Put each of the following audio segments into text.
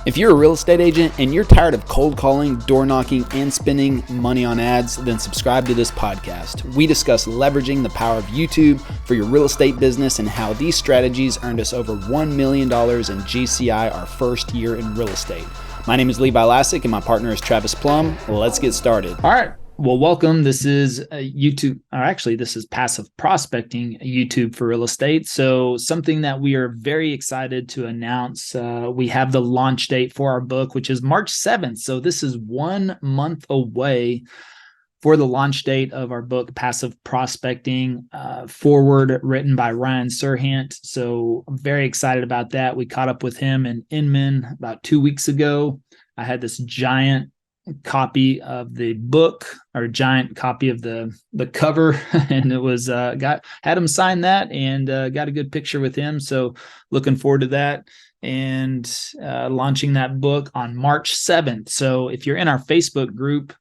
If you're a real estate agent and you're tired of cold calling, door knocking, and spending money on ads, then subscribe to this podcast. We discuss leveraging the power of YouTube for your real estate business and how these strategies earned us over $1 million in GCI our first year in real estate. My name is Levi Lascsak and my partner is Travis Plumb. Let's get started. All right. Well, welcome. This is this is passive prospecting, YouTube for real estate. So something that we are very excited to announce. We have the launch date for our book, which is March 7th. So this is 1 month away for the launch date of our book, Passive Prospecting, forward written by Ryan Serhant. So I'm very excited about that. We caught up with him in Inman about 2 weeks ago. I had this giant copy of the book, or giant copy of the cover, and it was had him sign that, and got a good picture with him. So looking forward to that, and launching that book on March 7th. So if you're in our Facebook group,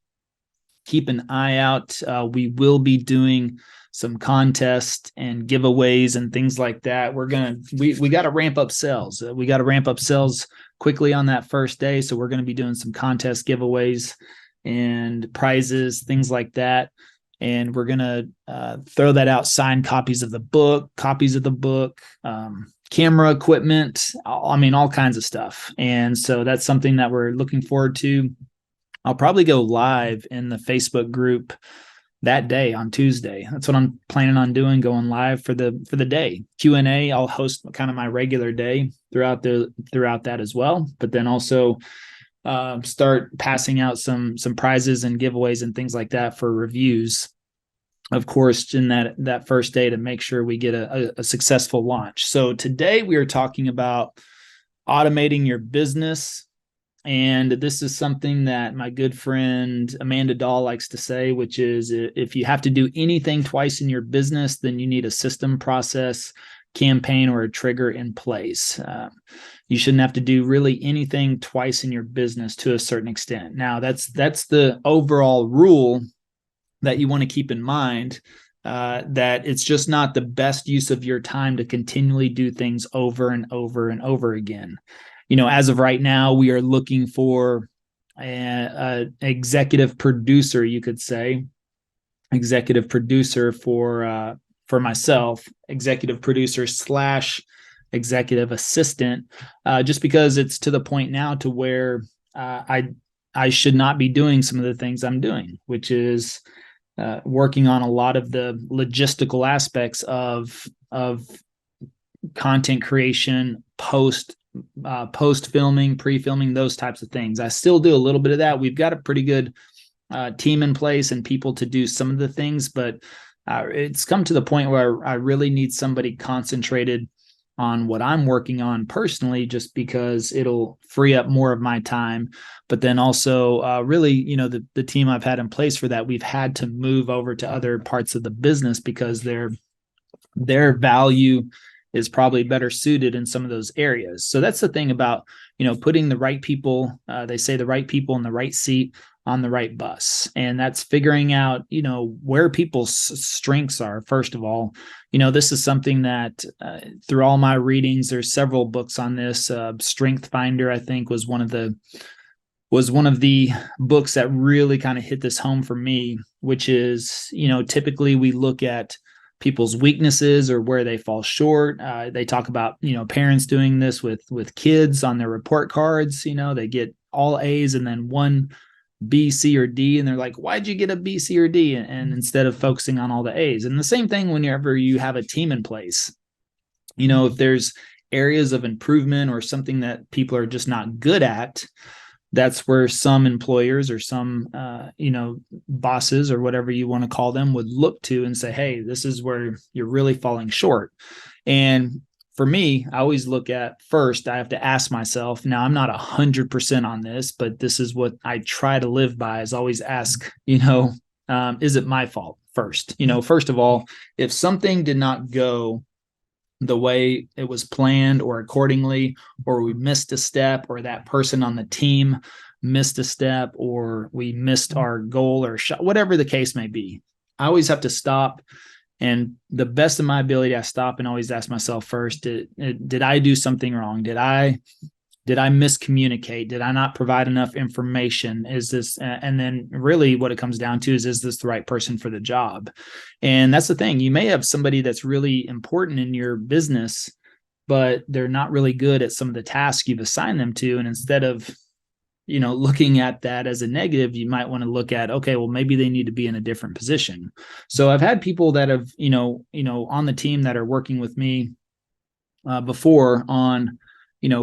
keep an eye out. We will be doing some contests and giveaways and things like that. We got to ramp up sales. We got to ramp up sales quickly on that first day. So we're going to be doing some contest giveaways and prizes, things like that. And we're going to throw that out, signed copies of the book, camera equipment, all kinds of stuff. And so that's something that we're looking forward to. I'll probably go live in the Facebook group that day on Tuesday. That's what I'm planning on doing, going live for the day. Q&A, I'll host kind of my regular day throughout that as well, but then also start passing out some prizes and giveaways and things like that for reviews, of course, in that first day, to make sure we get a successful launch. So today we are talking about automating your business. And this is something that my good friend Amanda Dahl likes to say, which is, if you have to do anything twice in your business, then you need a system, process, campaign, or a trigger in place. You shouldn't have to do really anything twice in your business to a certain extent. Now, that's the overall rule that you want to keep in mind, that it's just not the best use of your time to continually do things over and over and over again. As of right now, we are looking for an executive producer, you could say, executive producer for myself, executive producer / executive assistant, just because it's to the point now to where I should not be doing some of the things I'm doing, which is working on a lot of the logistical aspects of content creation, post filming, pre-filming, those types of things. I still do a little bit of that. We've got a pretty good team in place and people to do some of the things, but it's come to the point where I really need somebody concentrated on what I'm working on personally, just because it'll free up more of my time. But then also really, the team I've had in place for that, we've had to move over to other parts of the business because their value is probably better suited in some of those areas. So that's the thing about, putting the right people, they say the right people in the right seat on the right bus. And that's figuring out, where people's strengths are. First of all, this is something that through all my readings, there's several books on this. Strength Finder, I think, was one of the books that really kind of hit this home for me, which is, typically we look at people's weaknesses or where they fall short. They talk about, parents doing this with kids on their report cards. They get all A's and then one B, C, or D, and they're like, why'd you get a B, C, or D? And instead of focusing on all the A's. And the same thing whenever you have a team in place. If there's areas of improvement or something that people are just not good at, that's where some employers or some, bosses or whatever you want to call them would look to and say, hey, this is where you're really falling short. And for me, I always look at first, I have to ask myself, now I'm not 100% on this, but this is what I try to live by, is always ask, is it my fault first? First of all, if something did not go the way it was planned or accordingly, or we missed a step, or that person on the team missed a step, or we missed our goal or shot, whatever the case may be, I always have to stop. And the best of my ability, I stop and always ask myself first, did I do something wrong? Did I Did I miscommunicate? Did I not provide enough information? Is this, and then really what it comes down to is this the right person for the job? And that's the thing. You may have somebody that's really important in your business, but they're not really good at some of the tasks you've assigned them to. And instead of, looking at that as a negative, you might want to look at, okay, well, maybe they need to be in a different position. So I've had people that have, on the team that are working with me before on,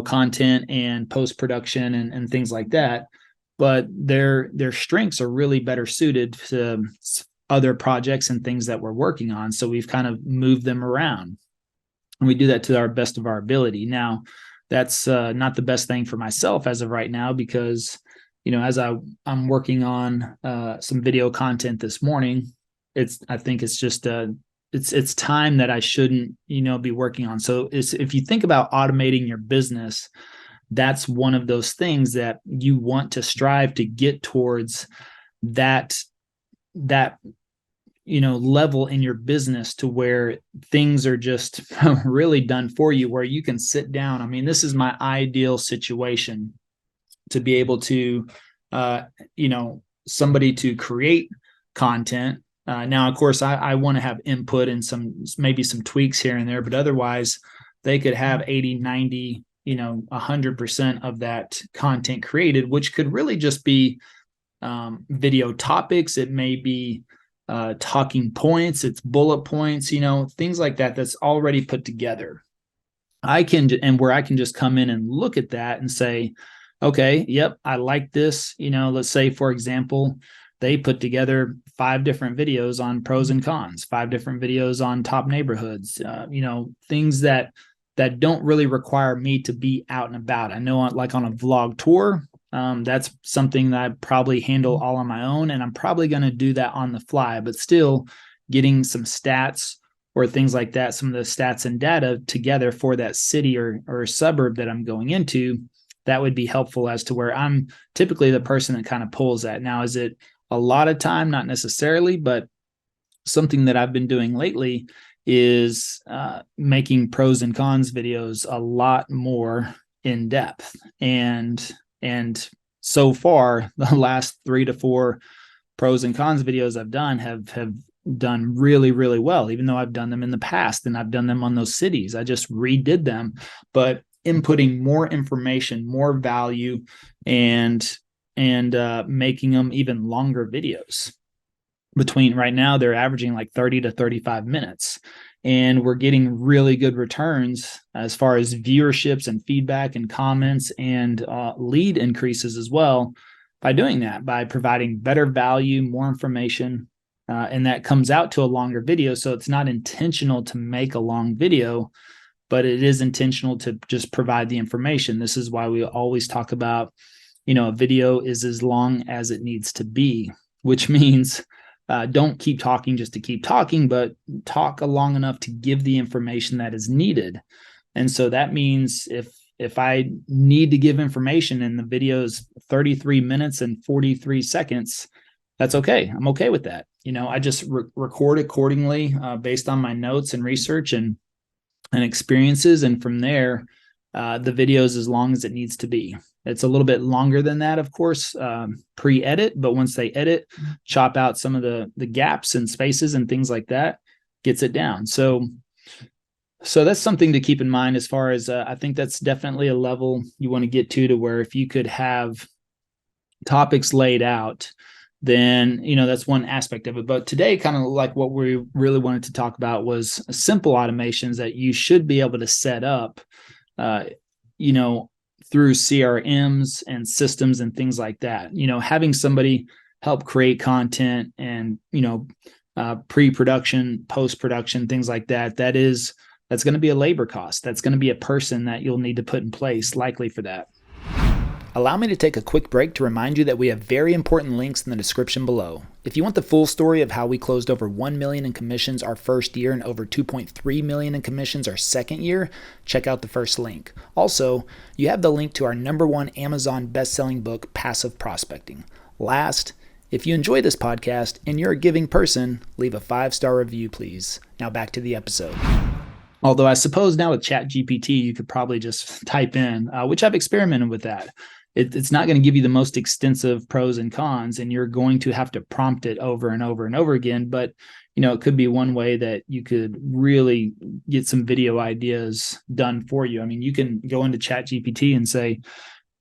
content and post-production and things like that, but their strengths are really better suited to other projects and things that we're working on. So we've kind of moved them around, and we do that to our best of our ability. Now, that's not the best thing for myself as of right now, because, as I'm working on some video content this morning, I think it's just it's time that I shouldn't, be working on. So if you think about automating your business, that's one of those things that you want to strive to get towards that level in your business to where things are just really done for you, where you can sit down. I mean, this is my ideal situation to be able to, somebody to create content. Now, of course, I want to have input and maybe some tweaks here and there, but otherwise they could have 80, 90, 100% of that content created, which could really just be video topics. It may be talking points, it's bullet points, things like that, that's already put together. Where I can just come in and look at that and say, okay, yep, I like this. Let's say, for example, they put together 5 different videos on pros and cons, 5 different videos on top neighborhoods, things that don't really require me to be out and about. I know, like on a vlog tour, that's something that I probably handle all on my own, and I'm probably going to do that on the fly, but still getting some stats or things like that, some of the stats and data together for that city or suburb that I'm going into, that would be helpful as to where I'm typically the person that kind of pulls that. Now, is it a lot of time? Not necessarily, but something that I've been doing lately is making pros and cons videos a lot more in depth. And so far, the last 3 to 4 pros and cons videos I've done have done really, really well, even though I've done them in the past and I've done them on those cities. I just redid them, but inputting more information, more value, and making them even longer videos. Right now, they're averaging like 30 to 35 minutes. And we're getting really good returns as far as viewerships and feedback and comments and lead increases as well by doing that, by providing better value, more information, and that comes out to a longer video. So it's not intentional to make a long video, but it is intentional to just provide the information. This is why we always talk about, a video is as long as it needs to be, which means don't keep talking just to keep talking, but talk long enough to give the information that is needed. And so that means if I need to give information and the video is 33 minutes and 43 seconds, that's okay. I'm okay with that. I just record accordingly based on my notes and research and experiences. And from there, the video is as long as it needs to be. It's a little bit longer than that, of course, pre-edit, but once they edit, chop out some of the gaps and spaces and things like that, gets it down. So that's something to keep in mind as far as I think that's definitely a level you want to get to where if you could have topics laid out, then, that's one aspect of it. But today, kind of like what we really wanted to talk about was simple automations that you should be able to set up, through CRMs and systems and things like that. Having somebody help create content and, pre-production, post-production, things like that, that's going to be a labor cost. That's going to be a person that you'll need to put in place likely for that. Allow me to take a quick break to remind you that we have very important links in the description below. If you want the full story of how we closed over $1 million in commissions our first year and over $2.3 million in commissions our second year, check out the first link. Also, you have the link to our #1 Amazon best-selling book, Passive Prospecting. Last, if you enjoy this podcast and you're a giving person, leave a 5-star review, please. Now back to the episode. Although I suppose now with Chat GPT, you could probably just type in, which I've experimented with that. It's not going to give you the most extensive pros and cons, and you're going to have to prompt it over and over and over again. But, it could be one way that you could really get some video ideas done for you. I mean, you can go into Chat GPT and say,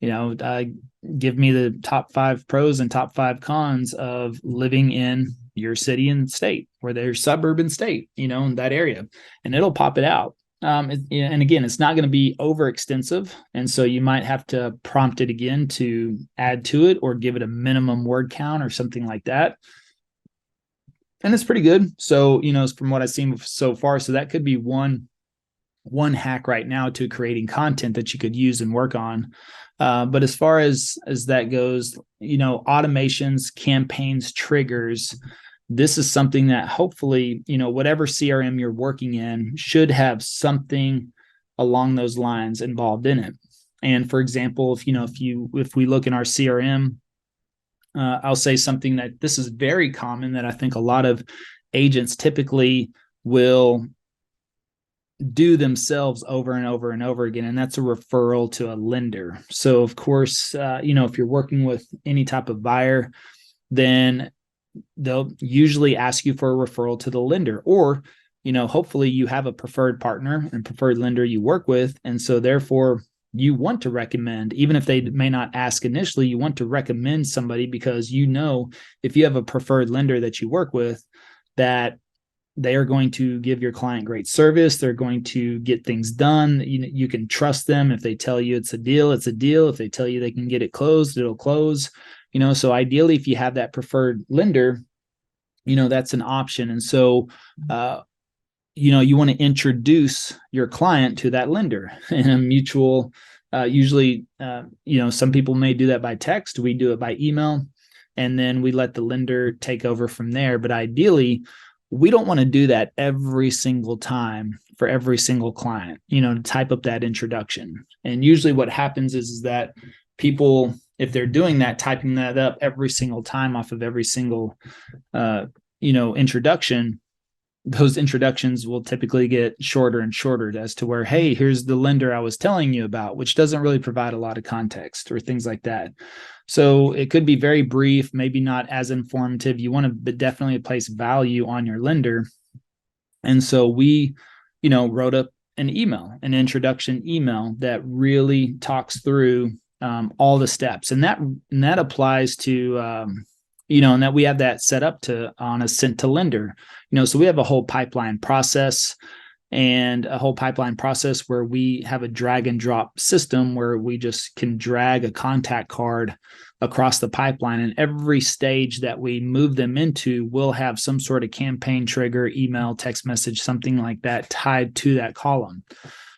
give me the top 5 pros and top 5 cons of living in your city and state, or their suburb and state, in that area, and it'll pop it out. And again, it's not going to be overextensive. And so you might have to prompt it again to add to it or give it a minimum word count or something like that. And it's pretty good. So, from what I've seen so far, so that could be one hack right now to creating content that you could use and work on. But as far as that goes, automations, campaigns, triggers, this is something that hopefully, whatever CRM you're working in should have something along those lines involved in it. And for example, if we look in our CRM, I'll say something that this is very common that I think a lot of agents typically will do themselves over and over and over again. And that's a referral to a lender. So of course, if you're working with any type of buyer, then they'll usually ask you for a referral to the lender, or, hopefully you have a preferred partner and preferred lender you work with. And so therefore you want to recommend, even if they may not ask initially, you want to recommend somebody because, if you have a preferred lender that you work with, that they are going to give your client great service. They're going to get things done. You can trust them. If they tell you it's a deal, it's a deal. If they tell you they can get it closed, it'll close. So ideally, if you have that preferred lender, that's an option. And so, you want to introduce your client to that lender in a mutual, usually, some people may do that by text. We do it by email, and then we let the lender take over from there. But ideally, we don't want to do that every single time for every single client, to type up that introduction. And usually what happens is that people, if they're doing that, typing that up every single time off of every single, introduction, those introductions will typically get shorter and shorter as to where, hey, here's the lender I was telling you about, which doesn't really provide a lot of context or things like that. So it could be very brief, maybe not as informative. You want to definitely place value on your lender. And so we, wrote up an introduction email that really talks through all the steps. And that applies to, and that we have that set up on a sent to lender. So we have a whole pipeline process where we have a drag and drop system where we just can drag a contact card across the pipeline, and every stage that we move them into will have some sort of campaign trigger, email, text message, something like that tied to that column.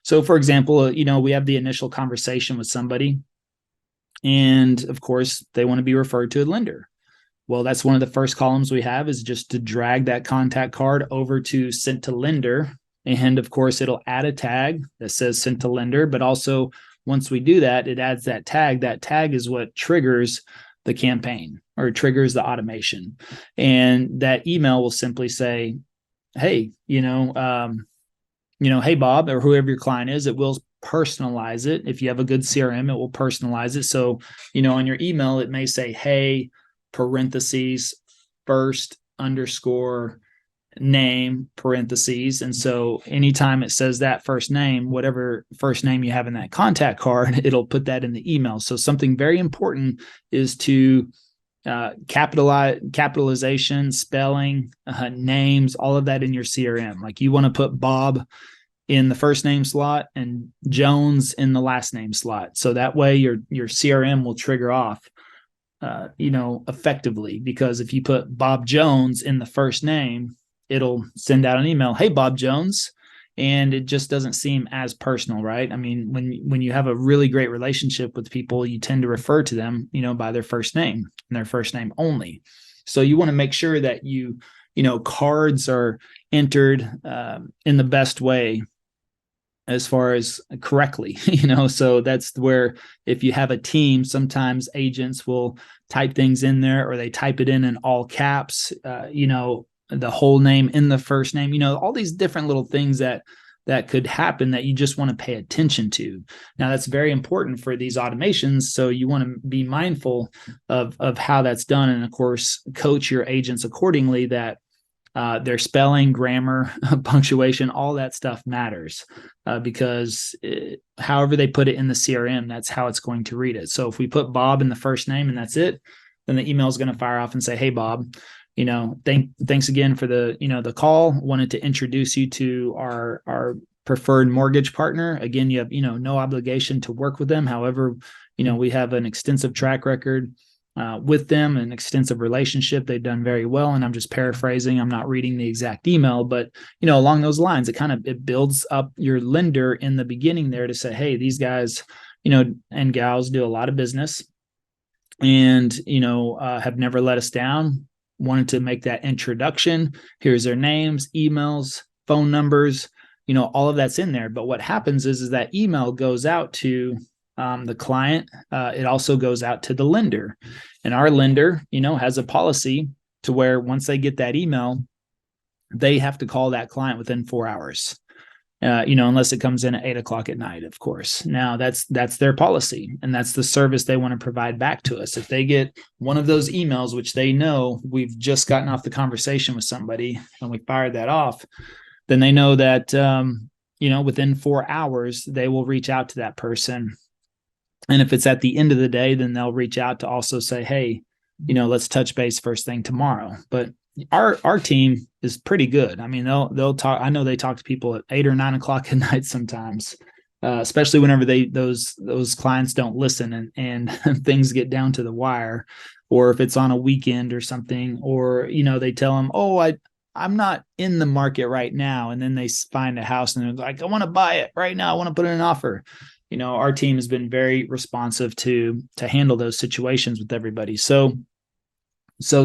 So for example, we have the initial conversation with somebody, and of course they want to be referred to a lender. Well, that's one of the first columns we have, is just to drag that contact card over to sent to lender. And of course, it'll add a tag that says sent to lender. But also, once we do that, it adds that tag. That tag is what triggers the campaign or triggers the automation. And that email will simply say, hey, hey, Bob, or whoever your client is, it will personalize it. If you have a good CRM, it will personalize it. So, on your email, it may say, hey, parentheses, first underscore name, parentheses. And so anytime it says that first name, whatever first name you have in that contact card, it'll put that in the email. So something very important is to capitalization, spelling, names, all of that in your CRM. Like you want to put Bob in the first name slot and Jones in the last name slot. So that way your CRM will trigger off effectively, because if you put Bob Jones in the first name, it'll send out an email, hey, Bob Jones, and it just doesn't seem as personal, right? I mean, when you have a really great relationship with people, you tend to refer to them, by their first name and their first name only. So you want to make sure that cards are entered in the best way as far as correctly, so that's where if you have a team, sometimes agents will type things in there, or they type it in all caps, the whole name in the first name, all these different little things that that could happen that you just want to pay attention to. Now, that's very important for these automations. So you want to be mindful of how that's done. And of course, coach your agents accordingly that their spelling, grammar, punctuation, all that stuff matters because however they put it in the CRM, that's how it's going to read it. So if we put Bob in the first name and that's it, then the email is going to fire off and say, hey, Bob, thanks again for the call. Wanted to introduce you to our preferred mortgage partner. Again, you have, no obligation to work with them. However, we have an extensive track record with them, an extensive relationship. They've done very well. And I'm just paraphrasing. I'm not reading the exact email, but, along those lines, it builds up your lender in the beginning there to say, hey, these guys, and gals do a lot of business and, have never let us down. Wanted to make that introduction. Here's their names, emails, phone numbers, all of that's in there. But what happens is that email goes out to the client. It also goes out to the lender, and our lender, has a policy to where once they get that email, they have to call that client within 4 hours. Unless it comes in at 8:00 at night, of course. Now that's their policy, and that's the service they want to provide back to us. If they get one of those emails, which they know we've just gotten off the conversation with somebody and we fired that off, then they know that, within 4 hours, they will reach out to that person. And if it's at the end of the day, then they'll reach out to also say, hey, let's touch base first thing tomorrow. But our team is pretty good. I mean, they'll talk. I know they talk to people at 8 or 9 o'clock at night sometimes, especially whenever those clients don't listen and things get down to the wire, or if it's on a weekend or something, or they tell them, oh, I'm not in the market right now, and then they find a house and they're like, I want to buy it right now. I want to put in an offer. Our team has been very responsive to handle those situations with everybody. So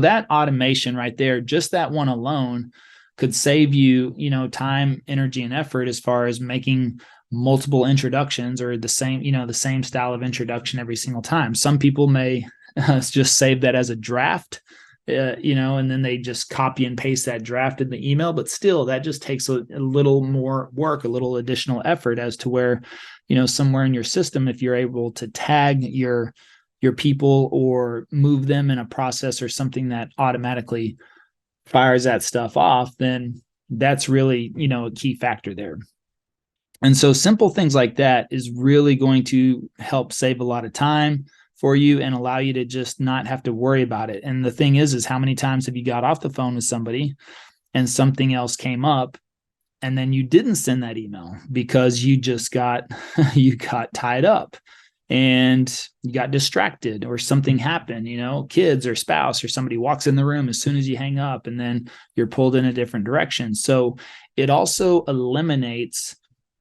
that automation right there, just that one alone could save you, time, energy, and effort as far as making multiple introductions or the same style of introduction every single time. Some people may just save that as a draft, and then they just copy and paste that draft in the email. But still, that just takes a little more work, a little additional effort as to where, somewhere in your system, if you're able to tag your people or move them in a process or something that automatically fires that stuff off, then that's really, a key factor there. And so simple things like that is really going to help save a lot of time for you and allow you to just not have to worry about it. And the thing is how many times have you got off the phone with somebody and something else came up and then you didn't send that email because you just got tied up and you got distracted or something happened, kids or spouse or somebody walks in the room as soon as you hang up and then you're pulled in a different direction. So it also eliminates,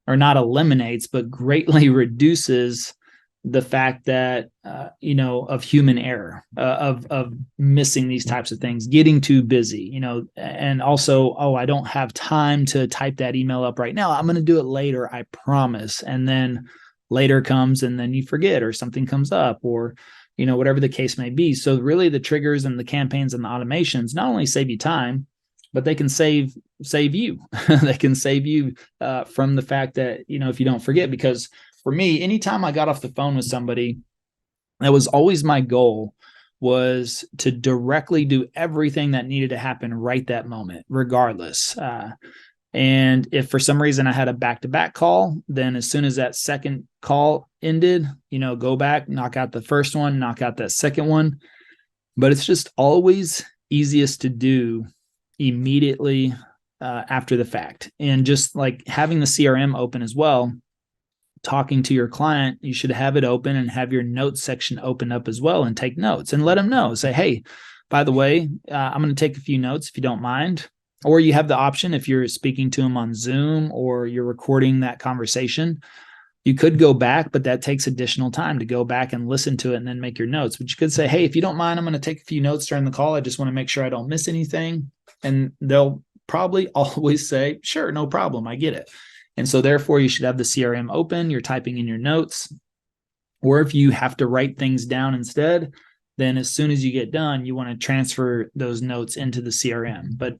or not eliminates, but greatly reduces the fact that, of human error, of missing these types of things, getting too busy, and also, I don't have time to type that email up right now. I'm going to do it later, I promise. And then later comes and then you forget or something comes up or, whatever the case may be. So really the triggers and the campaigns and the automations not only save you time, but they can save you. They can save you from the fact that, if you don't forget, because for me, anytime I got off the phone with somebody, that was always my goal, was to directly do everything that needed to happen right that moment, regardless. And if for some reason I had a back-to-back call, then as soon as that second call ended, go back, knock out the first one, knock out that second one. But it's just always easiest to do immediately after the fact. And just like having the CRM open as well, talking to your client, you should have it open and have your notes section open up as well and take notes and let them know. Say, hey, by the way, I'm going to take a few notes if you don't mind. Or you have the option, if you're speaking to them on Zoom or you're recording that conversation, you could go back, but that takes additional time to go back and listen to it and then make your notes. But you could say, hey, if you don't mind, I'm going to take a few notes during the call. I just want to make sure I don't miss anything. And they'll probably always say, sure, no problem. I get it. And so therefore you should have the CRM open. You're typing in your notes. Or if you have to write things down instead, then as soon as you get done, you want to transfer those notes into the CRM. But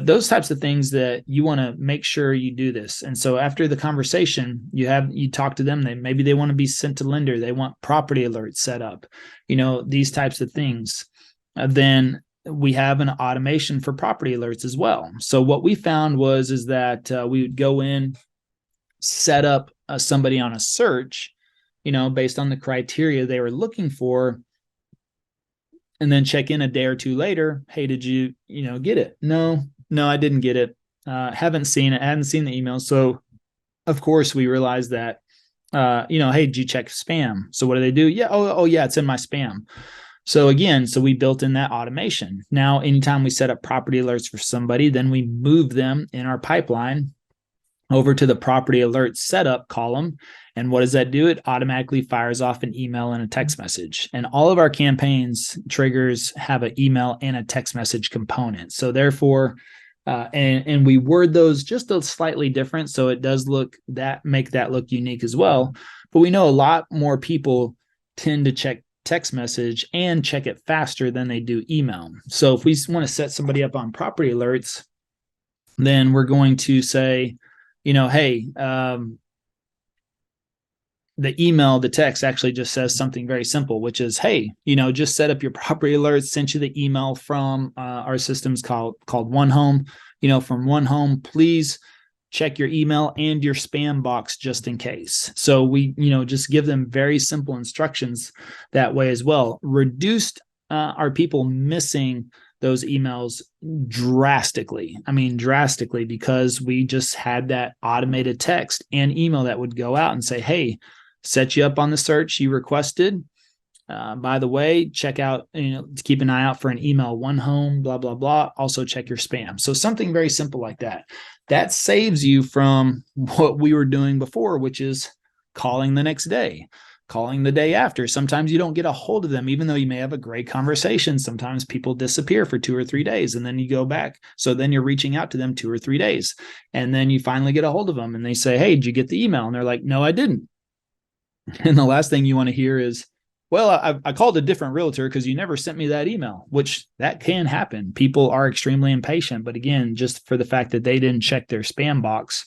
those types of things that you want to make sure you do this. And so after the conversation, you talk to them, maybe they want to be sent to lender, they want property alerts set up, these types of things. Then we have an automation for property alerts as well. So what we found is that we would go in, set up somebody on a search, based on the criteria they were looking for, and then check in a day or two later. Hey, did you, get it? No, I didn't get it. Haven't seen it. I hadn't seen the email. So of course we realized that, hey, did you check spam? So what do they do? Yeah. Oh yeah, it's in my spam. So again, we built in that automation. Now, anytime we set up property alerts for somebody, then we move them in our pipeline over to the property alert setup column. And what does that do? It automatically fires off an email and a text message. And all of our campaigns triggers have an email and a text message component. So therefore, and we word those just a slightly different. So it does make that look unique as well. But we know a lot more people tend to check text message and check it faster than they do email. So if we want to set somebody up on property alerts, then we're going to say, hey, the text actually just says something very simple, which is, hey, just set up your property alerts, sent you the email from our systems called One Home, from One Home, please check your email and your spam box just in case. So we, just give them very simple instructions that way as well. Reduced our people missing those emails drastically. Drastically, because we just had that automated text and email that would go out and say, hey, set you up on the search you requested. By the way, check out, keep an eye out for an email, One Home, blah, blah, blah. Also check your spam. So something very simple like that. That saves you from what we were doing before, which is calling the next day, calling the day after. Sometimes you don't get a hold of them, even though you may have a great conversation. Sometimes people disappear for 2 or 3 days and then you go back. So then you're reaching out to them 2 or 3 days. And then you finally get a hold of them and they say, hey, did you get the email? And they're like, no, I didn't. And the last thing you want to hear is, well, I called a different realtor because you never sent me that email, which that can happen. People are extremely impatient. But again, just for the fact that they didn't check their spam box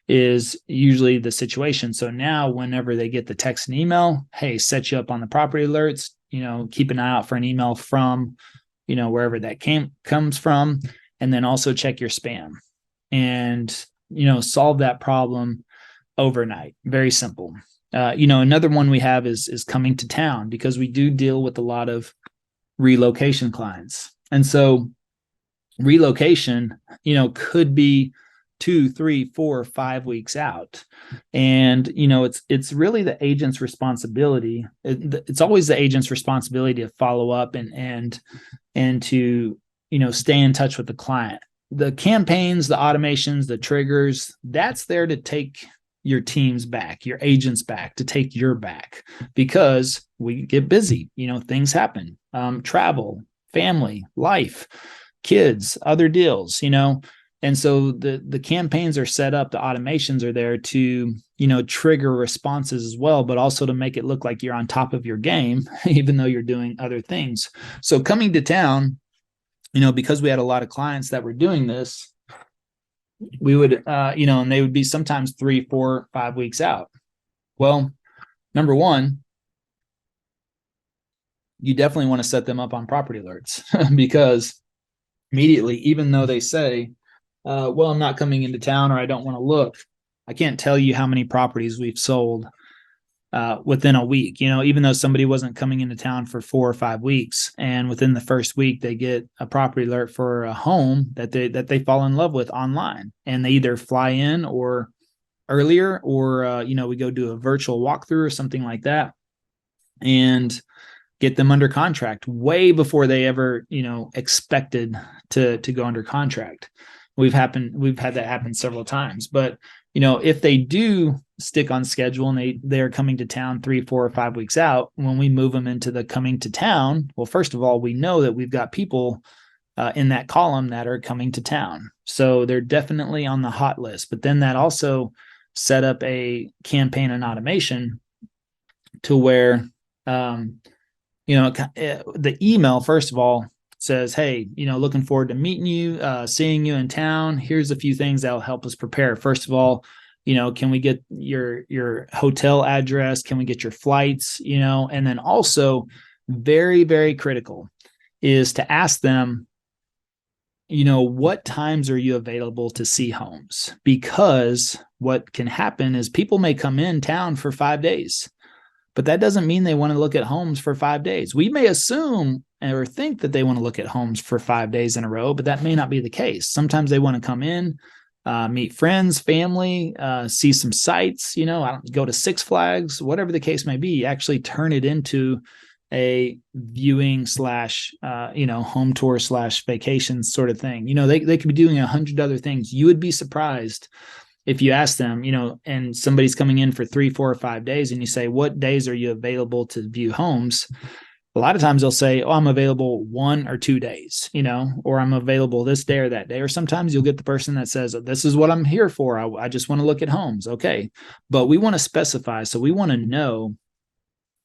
is usually the situation. So now whenever they get the text and email, hey, set you up on the property alerts, keep an eye out for an email from, wherever that comes from, and then also check your spam and, solve that problem overnight. Very simple. Another one we have is coming to town, because we do deal with a lot of relocation clients. And so relocation, could be 2, 3, 4, 5 weeks out. And, it's really the agent's responsibility. It's always the agent's responsibility to follow up and to, stay in touch with the client. The campaigns, the automations, the triggers, that's there to take your team's back, your agent's back, to take your back, because we get busy, things happen, travel, family, life, kids, other deals, and so the campaigns are set up, the automations are there to, trigger responses as well, but also to make it look like you're on top of your game, even though you're doing other things. So coming to town, because we had a lot of clients that were doing this, we would, and they would be sometimes 3, 4, 5 weeks out. Well, number one, you definitely want to set them up on property alerts because immediately, even though they say, well, I'm not coming into town or I don't want to look, I can't tell you how many properties we've sold within a week, even though somebody wasn't coming into town for 4 or 5 weeks, and within the first week they get a property alert for a home that they fall in love with online, and they either fly in or earlier, or we go do a virtual walkthrough or something like that, and get them under contract way before they ever expected to go under contract. We've had that happen several times. But if they do stick on schedule and they're coming to town 3, 4, or 5 weeks out, when we move them into the coming to town, well, first of all, we know that we've got people in that column that are coming to town. So they're definitely on the hot list. But then that also set up a campaign and automation to where the email, first of all, says, hey, looking forward to meeting you, seeing you in town. Here's a few things that'll help us prepare. First of all, can we get your hotel address? Can we get your flights? And then also very, very critical is to ask them, what times are you available to see homes? Because what can happen is people may come in town for 5 days, but that doesn't mean they want to look at homes for 5 days. We may assume or think that they want to look at homes for 5 days in a row, but that may not be the case. Sometimes they want to come in, meet friends, family, see some sights, go to Six Flags, whatever the case may be, actually turn it into a viewing / home tour / vacation sort of thing. They could be doing 100 other things. You would be surprised if you ask them, and somebody's coming in for 3, 4, or 5 days, and you say, what days are you available to view homes? A lot of times they'll say, oh, I'm available 1 or 2 days, or I'm available this day or that day. Or sometimes you'll get the person that says, this is what I'm here for. I just want to look at homes. Okay. But we want to specify. So we want to know,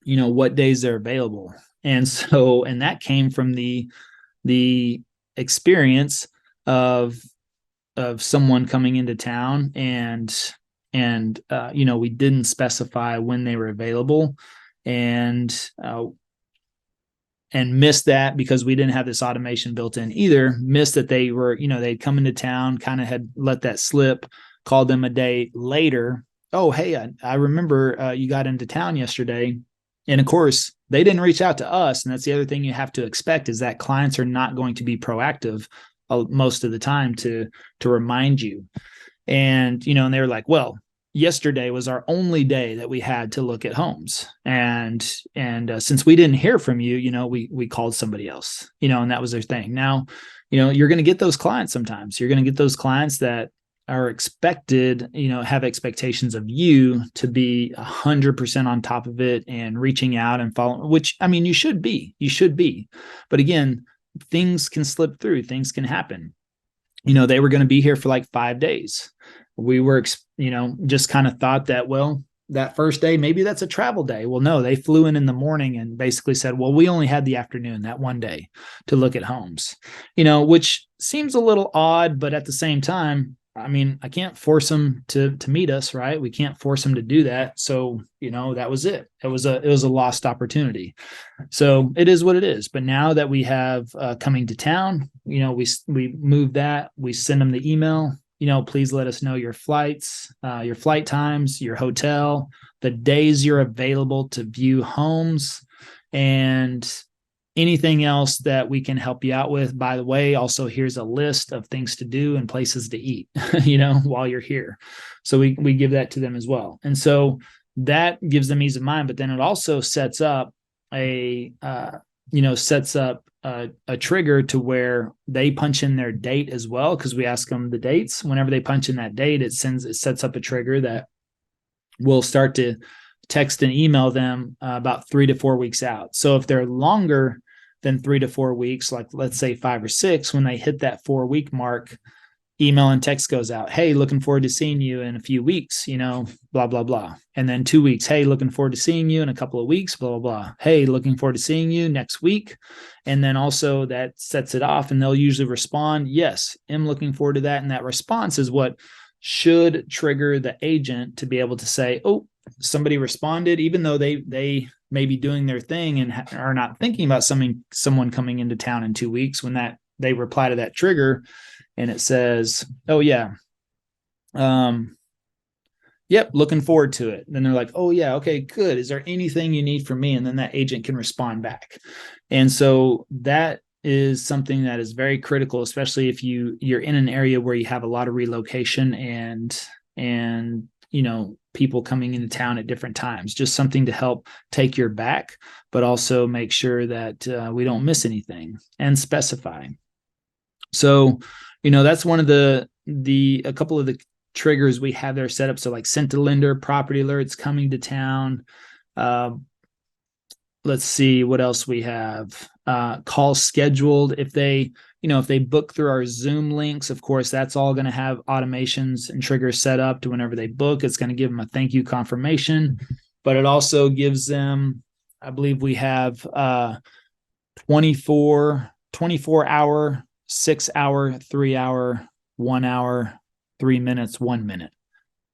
what days they're available. And that came from the experience of someone coming into town and we didn't specify when they were available and missed that because we didn't have this automation built in either. Missed that they were, they'd come into town, kind of had let that slip, called them a day later. Oh, hey, I remember you got into town yesterday. And of course, they didn't reach out to us. And that's the other thing you have to expect is that clients are not going to be proactive most of the time to remind you. And, and they were like, well, yesterday was our only day that we had to look at homes. And since we didn't hear from you, we called somebody else, and that was their thing. Now, you're going to get those clients sometimes. You're going to get those clients that are expected, have expectations of you to be 100% on top of it and reaching out and following, which, you should be, but again, things can slip through, things can happen. They were going to be here for like 5 days. We were, just kind of thought that, well, that first day, maybe that's a travel day. Well, no, they flew in the morning and basically said, well, we only had the afternoon that one day to look at homes, which seems a little odd, but at the same time, I can't force them to meet us, right? We can't force them to do that. So, that was it. It was a lost opportunity. So it is what it is. But now that we have coming to town, we move that, we send them the email, please let us know your flights, your flight times, your hotel, the days you're available to view homes, and anything else that we can help you out with. By the way, also here's a list of things to do and places to eat, while you're here. So we give that to them as well. And so that gives them ease of mind, but then it also sets up a trigger to where they punch in their date as well. Cause we ask them the dates. Whenever they punch in that date, it sets up a trigger that will start to text and email them about 3 to 4 weeks out. So if they're longer than 3 to 4 weeks, like let's say 5 or 6, when they hit that 4-week mark, email and text goes out. Hey, looking forward to seeing you in a few weeks, blah, blah, blah. And then 2 weeks. Hey, looking forward to seeing you in a couple of weeks, blah, blah, blah. Hey, looking forward to seeing you next week. And then also that sets it off and they'll usually respond, yes, I'm looking forward to that. And that response is what should trigger the agent to be able to say, oh, somebody responded, even though they may be doing their thing and are not thinking about someone coming into town in 2 weeks. When that they reply to that trigger and it says, oh yeah, yep, looking forward to it. Then they're like, oh yeah, okay, good. Is there anything you need from me? And then that agent can respond back. And so that is something that is very critical, especially if you're in an area where you have a lot of relocation and people coming into town at different times. Just something to help take your back, but also make sure that we don't miss anything and specify. So, that's one of a couple of the triggers we have there set up. So like sent to lender, property alerts, coming to town. Let's see what else we have. Calls scheduled. If they book through our Zoom links, of course, that's all going to have automations and triggers set up to whenever they book, it's going to give them a thank you confirmation, but it also gives them I believe we have 24 hour, 6 hour, 3 hour, 1 hour, 3 minutes, 1 minute.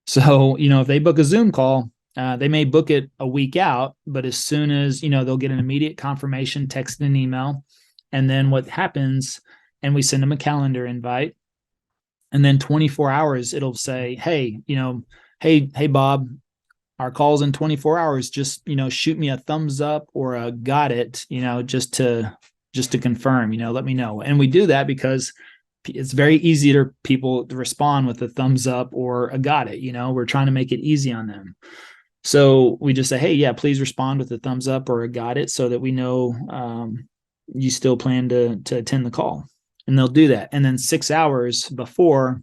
So, if they book a Zoom call, they may book it a week out, but as soon as, they'll get an immediate confirmation, text and email. And then what happens, and we send them a calendar invite. And then 24 hours, it'll say, hey, hey, Bob, our call's in 24 hours. Just, shoot me a thumbs up or a got it, just to confirm, let me know. And we do that because it's very easy for people to respond with a thumbs up or a got it. We're trying to make it easy on them. So we just say, hey, yeah, please respond with a thumbs up or a got it so that we know you still plan to attend the call. And they'll do that. And then 6 hours before,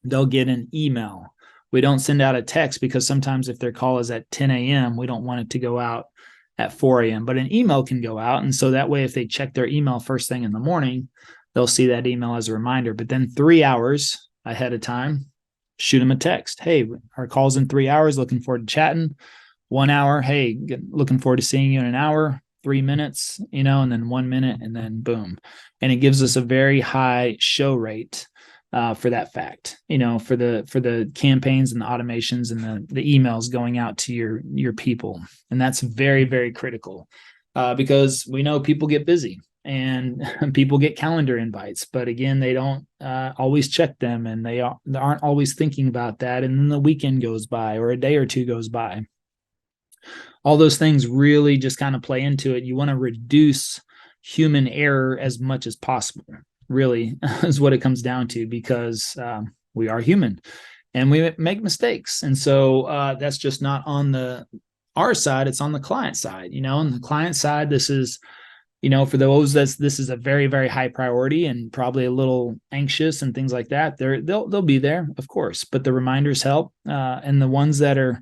they'll get an email. We don't send out a text because sometimes if their call is at 10 a.m., we don't want it to go out at 4 a.m. But an email can go out. And so that way, if they check their email first thing in the morning, they'll see that email as a reminder. But then 3 hours ahead of time, shoot them a text. Hey, our call's in 3 hours. Looking forward to chatting. 1 hour. Hey, looking forward to seeing you in an hour. 3 minutes, and then 1 minute, and then boom. And it gives us a very high show rate for that fact, for the campaigns and the automations and the emails going out to your people. And that's very, very critical because we know people get busy and people get calendar invites, but again, they don't always check them, and they aren't always thinking about that. And then the weekend goes by or a day or two goes by. All those things really just kind of play into it. You want to reduce human error as much as possible, really, is what it comes down to, because we are human and we make mistakes. And so that's just not on our side, it's on the client side. On the client side, this is, for those this is a very, very high priority and probably a little anxious and things like that. They'll be there, of course, but the reminders help. And the ones that are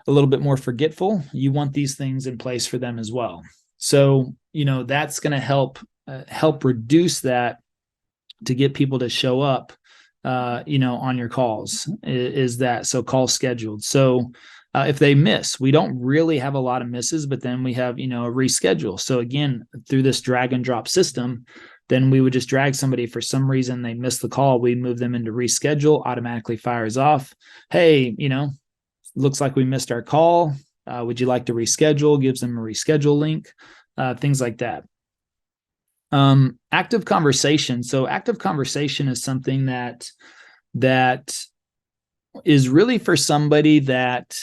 a little bit more forgetful, you want these things in place for them as well. So, that's going to help reduce that, to get people to show up, on your calls is that. So call scheduled. So if they miss, we don't really have a lot of misses, but then we have, a reschedule. So again, through this drag and drop system, then we would just drag somebody, for some reason they missed the call. We move them into reschedule, automatically fires off. Hey, looks like we missed our call. Would you like to reschedule? Gives them a reschedule link, things like that. Active conversation. So active conversation is something that is really for somebody that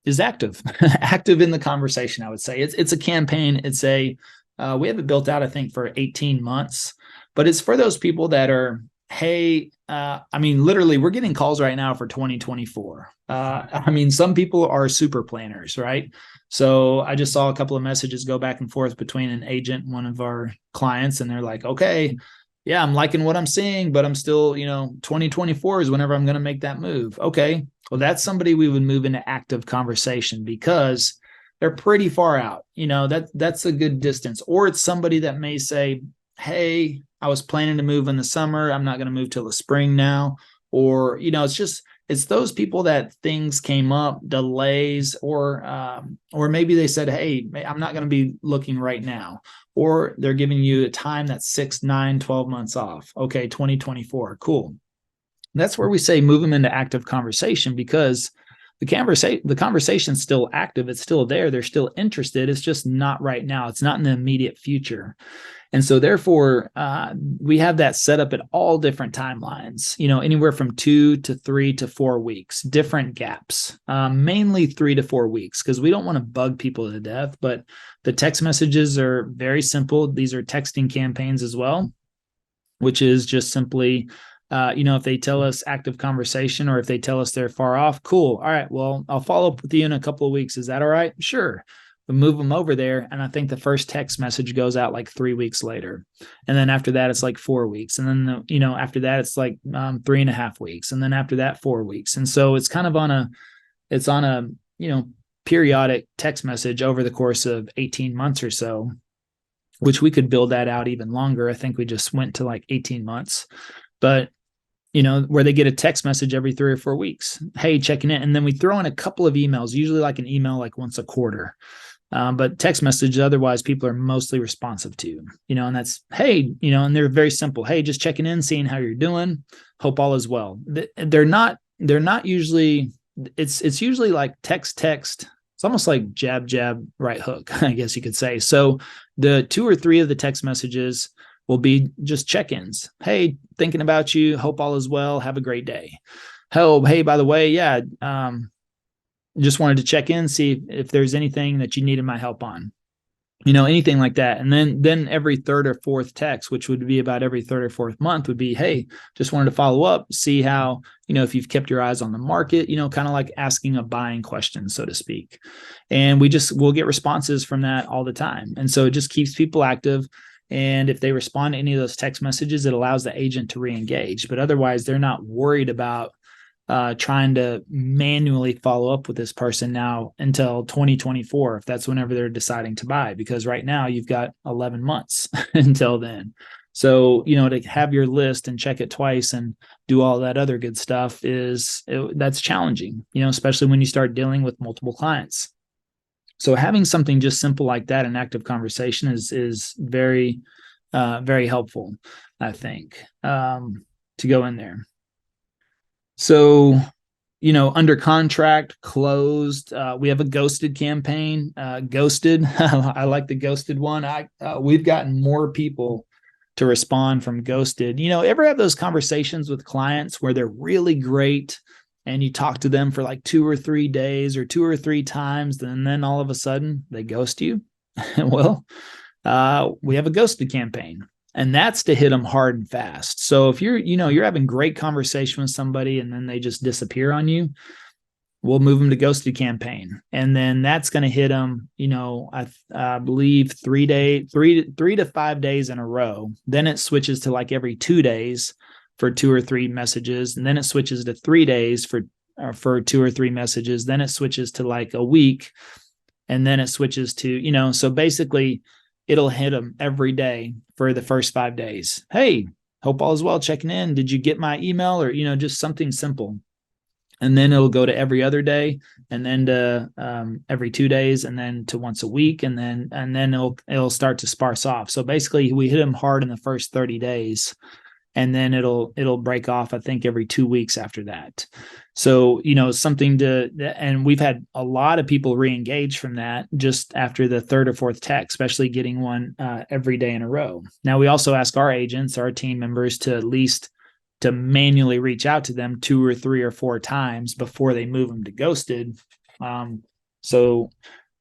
is active, active in the conversation. I would say it's a campaign. It's we have it built out, I think, for 18 months, but it's for those people that are, hey, literally, we're getting calls right now for 2024. Some people are super planners, right? So I just saw a couple of messages go back and forth between an agent and one of our clients, and they're like, okay, yeah, I'm liking what I'm seeing, but I'm still, 2024 is whenever I'm going to make that move. Okay, well, that's somebody we would move into active conversation because they're pretty far out. That's a good distance. Or it's somebody that may say, hey, I was planning to move in the summer. I'm not going to move till the spring now. Or, it's those people that things came up, delays, or maybe they said, hey, I'm not going to be looking right now. Or they're giving you a time that's 6, 9, 12 months off. Okay, 2024, cool. That's where we say move them into active conversation, because the conversation's still active. It's still there. They're still interested. It's just not right now. It's not in the immediate future. And so therefore, we have that set up at all different timelines, anywhere from 2 to 3 to 4 weeks, different gaps, mainly 3 to 4 weeks, because we don't want to bug people to death. But the text messages are very simple. These are texting campaigns as well, which is just simply, if they tell us active conversation, or if they tell us they're far off, cool. All right, well, I'll follow up with you in a couple of weeks. Is that all right? Sure. We move them over there. And I think the first text message goes out like 3 weeks later. And then after that, it's like 4 weeks. And then, after that, it's like 3.5 weeks. And then after that, 4 weeks. And so it's kind of on a periodic text message over the course of 18 months or so, which we could build that out even longer. I think we just went to like 18 months, but where they get a text message every 3 or 4 weeks. Hey, checking in. And then we throw in a couple of emails, usually like an email like once a quarter. But text message, otherwise people are mostly responsive to, and that's, hey, and they're very simple. Hey, just checking in, seeing how you're doing. Hope all is well. They're not usually, it's usually like text. It's almost like jab, right hook, I guess you could say. So the 2 or 3 of the text messages will be just check-ins. Hey, thinking about you. Hope all is well. Have a great day. Oh, hey, by the way, yeah, just wanted to check in, see if there's anything that you needed my help on, anything like that. And then every 3rd or 4th text, which would be about every 3rd or 4th month, would be, hey, just wanted to follow up, see how, if you've kept your eyes on the market, kind of like asking a buying question, so to speak. And we'll get responses from that all the time. And so it just keeps people active. And if they respond to any of those text messages, it allows the agent to re-engage. But otherwise, they're not worried about trying to manually follow up with this person now until 2024, if that's whenever they're deciding to buy, because right now you've got 11 months until then. So, to have your list and check it twice and do all that other good stuff that's challenging, especially when you start dealing with multiple clients. So having something just simple like that, an active conversation, is very, very helpful, I think, to go in there. So, under contract, closed, we have a ghosted campaign. Ghosted, I like the ghosted one. We've gotten more people to respond from ghosted. Ever have those conversations with clients where they're really great and you talk to them for like 2 or 3 days or 2 or 3 times, and then all of a sudden they ghost you? Well, we have a ghosted campaign. And that's to hit them hard and fast. So if you're having great conversation with somebody and then they just disappear on you, we'll move them to ghosted campaign. And then that's going to hit them, I believe 3 to 5 days in a row. Then it switches to like every 2 days for 2 or 3 messages. And then it switches to 3 days for 2 or 3 messages. Then it switches to like a week. And then it switches to, so basically it'll hit them every day for the first 5 days. Hey, hope all is well, checking in. Did you get my email? Or, just something simple. And then it'll go to every other day, and then to every 2 days, and then to once a week. And then it'll start to sparse off. So basically we hit them hard in the first 30 days. And then it'll break off, I think, every 2 weeks after that. So, something and we've had a lot of people re-engage from that just after the 3rd or 4th text, especially getting one every day in a row. Now, we also ask our agents, our team members, to at least to manually reach out to them 2 or 3 or 4 times before they move them to ghosted. So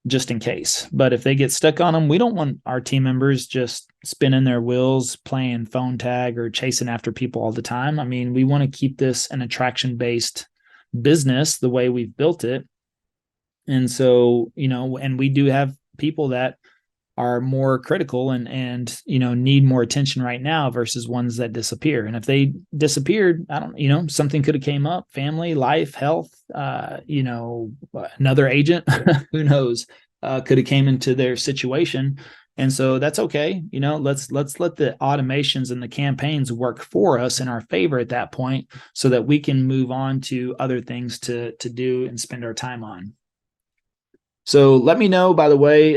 just in case. But if they get stuck on them, we don't want our team members just spinning their wheels, playing phone tag or chasing after people all the time. I mean, we want to keep this an attraction-based business the way we've built it. And so, and we do have people that are more critical and need more attention right now versus ones that disappear. And if they disappeared, I don't, something could have came up, family, life, health, another agent, who knows, could have came into their situation. And so that's okay. Let's let the automations and the campaigns work for us in our favor at that point so that we can move on to other things to do and spend our time on. So let me know, by the way,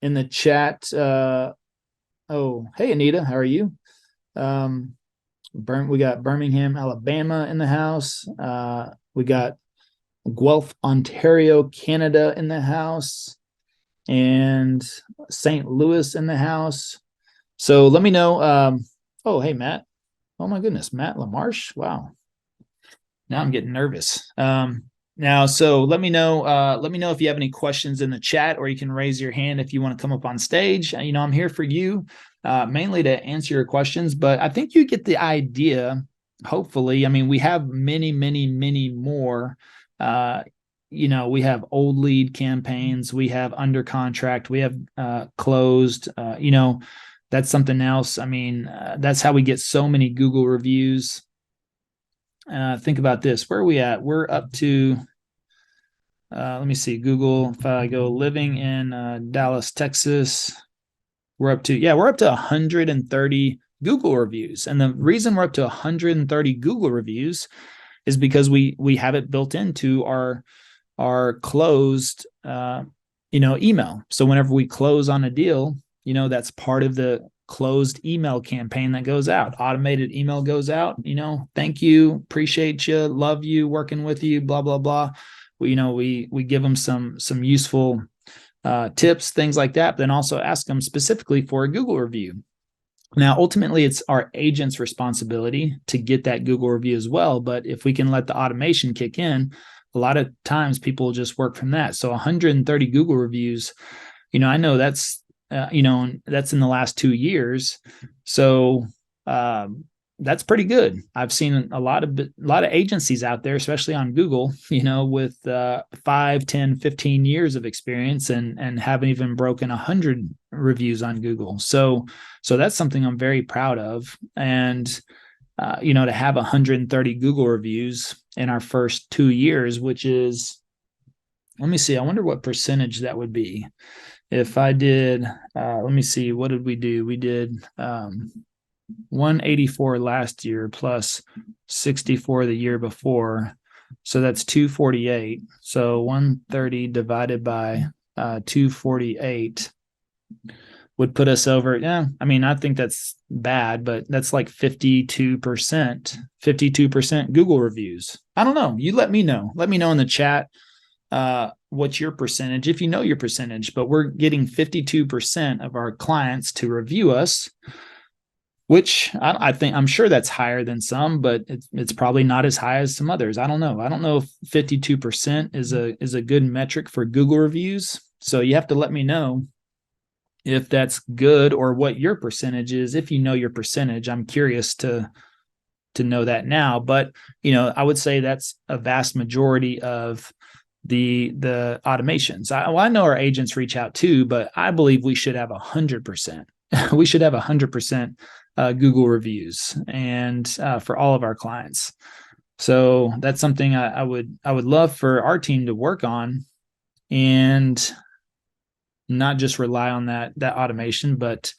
in the chat. Hey, Anita, how are you? We got Birmingham, Alabama in the house. We got Guelph, Ontario, Canada in the house, and St. Louis in the house. So let me know. Hey, Matt. Oh my goodness, Matt LaMarche. Wow. Now I'm getting nervous. So let me know if you have any questions in the chat, or you can raise your hand if you want to come up on stage. I'm here for you, mainly to answer your questions, but I think you get the idea, hopefully. I mean, we have many, many, many more. We have old lead campaigns, we have under contract, we have closed, that's something else. I mean, that's how we get so many Google reviews. Think about this. Where are we at? We're up to, let me see, Google. If I go living in Dallas, Texas, we're up to 130 Google reviews. And the reason we're up to 130 Google reviews is because we have it built into our closed email. So whenever we close on a deal, that's part of the closed email campaign that goes out. Automated email goes out, thank you, appreciate you, love you, working with you, blah, blah, blah. We give them some useful tips, things like that, but then also ask them specifically for a Google review. Now, ultimately, it's our agent's responsibility to get that Google review as well. But if we can let the automation kick in, a lot of times people just work from that. So 130 Google reviews, I know that's, that's in the last 2 years. So that's pretty good. I've seen a lot of agencies out there, especially on Google, with 5, 10, 15 years of experience and haven't even broken 100 reviews on Google. So that's something I'm very proud of. And, to have 130 Google reviews in our first 2 years, which is, let me see, I wonder what percentage that would be. If I did, let me see, what did we do? We did 184 last year plus 64 the year before. So that's 248. So 130 divided by 248 would put us over. Yeah, I mean, I think that's bad, but that's like 52% Google reviews. I don't know. You let me know. Let me know in the chat what's your percentage, if you know your percentage. But we're getting 52% of our clients to review us, which I'm sure that's higher than some, but it's probably not as high as some others. I don't know. I don't know if 52% is a good metric for Google reviews. So you have to let me know if that's good or what your percentage is. If you know your percentage, I'm curious to know that now. But I would say that's a vast majority of the automations. I know our agents reach out too, but I believe we should have 100%. We should have 100% Google reviews, and for all of our clients. So that's something I would love for our team to work on, and not just rely on that automation, but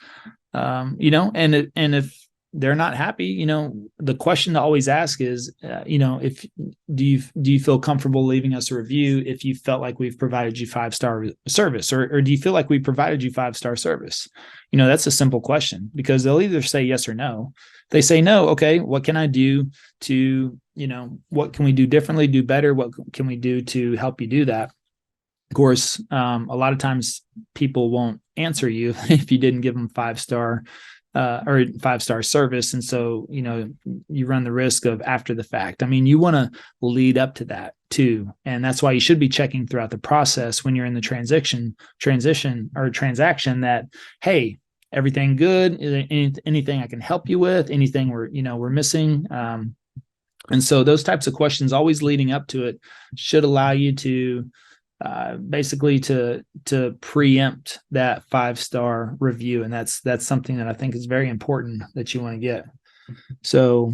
and if they're not happy, the question to always ask is, if do you feel comfortable leaving us a review if you felt like we've provided you 5-star service, or do you feel like we provided you 5-star service? That's a simple question, because they'll either say yes or no. If they say no, okay, what can I do to, what can we do differently, do better? What can we do to help you do that? Of course, a lot of times people won't answer you if you didn't give them 5-star or 5-star service. And so, you run the risk of after the fact. I mean, you want to lead up to that too. And that's why you should be checking throughout the process when you're in the transition or transaction that, hey, everything good? Anything I can help you with? Anything we're missing? And so those types of questions always leading up to it should allow you to basically to preempt that 5-star review. And that's something that I think is very important that you want to get. So,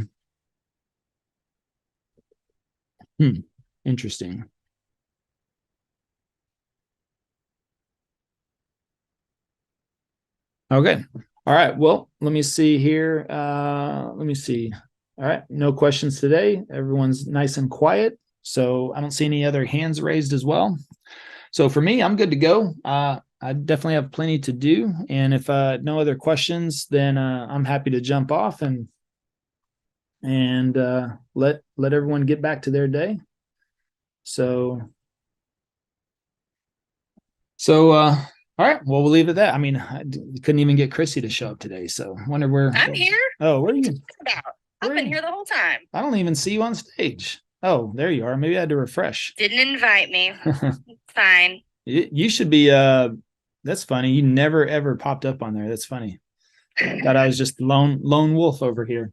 interesting. Okay. All right. Well, let me see here. Let me see. All right. No questions today. Everyone's nice and quiet. So I don't see any other hands raised as well. So for me, I'm good to go. I definitely have plenty to do. And if no other questions, then I'm happy to jump off and let everyone get back to their day. So all right. Well, we'll leave it at that. I mean, I couldn't even get Chrissy to show up today. So I wonder where. I'm here. Oh, where are you? I've been here the whole time. I don't even see you on stage. Oh, there you are. Maybe I had to refresh. Didn't invite me. Fine. You should be. That's funny. You never ever popped up on there. That's funny. Thought I was just lone wolf over here.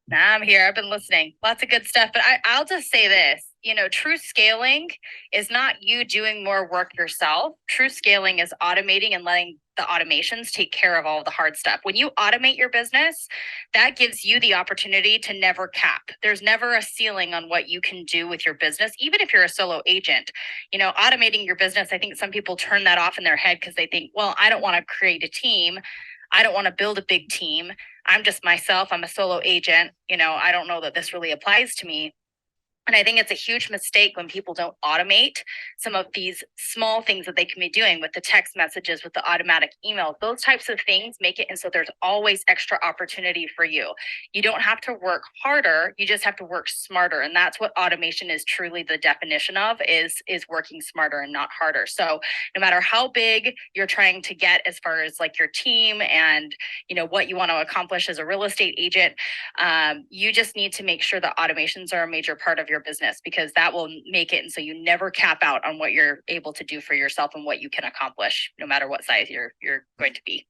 Nah, I'm here. I've been listening. Lots of good stuff. But I'll just say this. True scaling is not you doing more work yourself. True scaling is automating and letting the automations take care of all of the hard stuff. When you automate your business, that gives you the opportunity to never cap. There's never a ceiling on what you can do with your business, even if you're a solo agent. Automating your business, I think some people turn that off in their head because they think, well, I don't want to create a team. I don't want to build a big team. I'm just myself. I'm a solo agent. I don't know that this really applies to me. And I think it's a huge mistake when people don't automate some of these small things that they can be doing with the text messages, with the automatic email. Those types of things make it, and so there's always extra opportunity for you. You don't have to work harder, you just have to work smarter. And that's what automation is truly the definition of, is working smarter and not harder. So no matter how big you're trying to get as far as like your team and what you want to accomplish as a real estate agent, you just need to make sure that automations are a major part of your business, because that will make it and so you never cap out on what you're able to do for yourself and what you can accomplish, no matter what size you're going to be.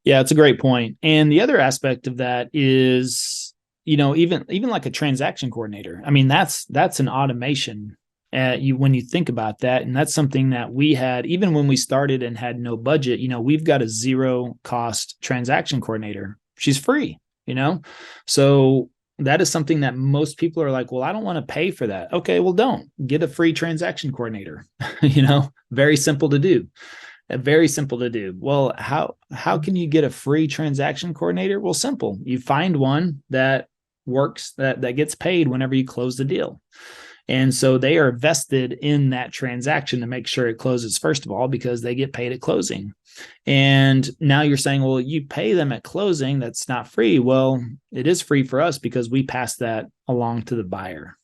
Yeah, it's a great point. And the other aspect of that is, even like a transaction coordinator. I mean, that's an automation. When you think about that, and that's something that we had even when we started and had no budget. We've got a zero cost transaction coordinator. She's free. So that is something that most people are like, well, I don't want to pay for that. Okay, well, don't get a free transaction coordinator. Very simple to do. Very simple to do. Well, how can you get a free transaction coordinator? Well, simple. You find one that works, that gets paid whenever you close the deal. And so they are vested in that transaction to make sure it closes, first of all, because they get paid at closing. And now you're saying, well, you pay them at closing. That's not free. Well, it is free for us because we pass that along to the buyer.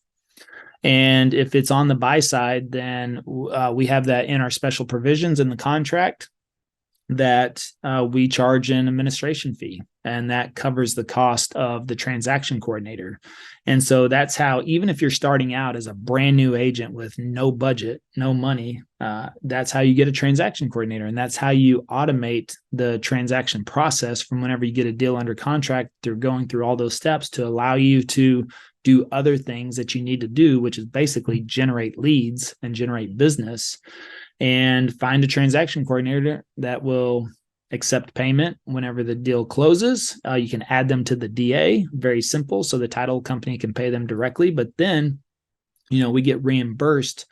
And if it's on the buy side, then we have that in our special provisions in the contract that we charge an administration fee, and that covers the cost of the transaction coordinator. And so that's how, even if you're starting out as a brand new agent with no budget, no money, that's how you get a transaction coordinator. And that's how you automate the transaction process from whenever you get a deal under contract through going through all those steps to allow you to do other things that you need to do, which is basically generate leads and generate business, and find a transaction coordinator that will accept payment whenever the deal closes. You can add them to the DA, very simple. So the title company can pay them directly, but then, we get reimbursed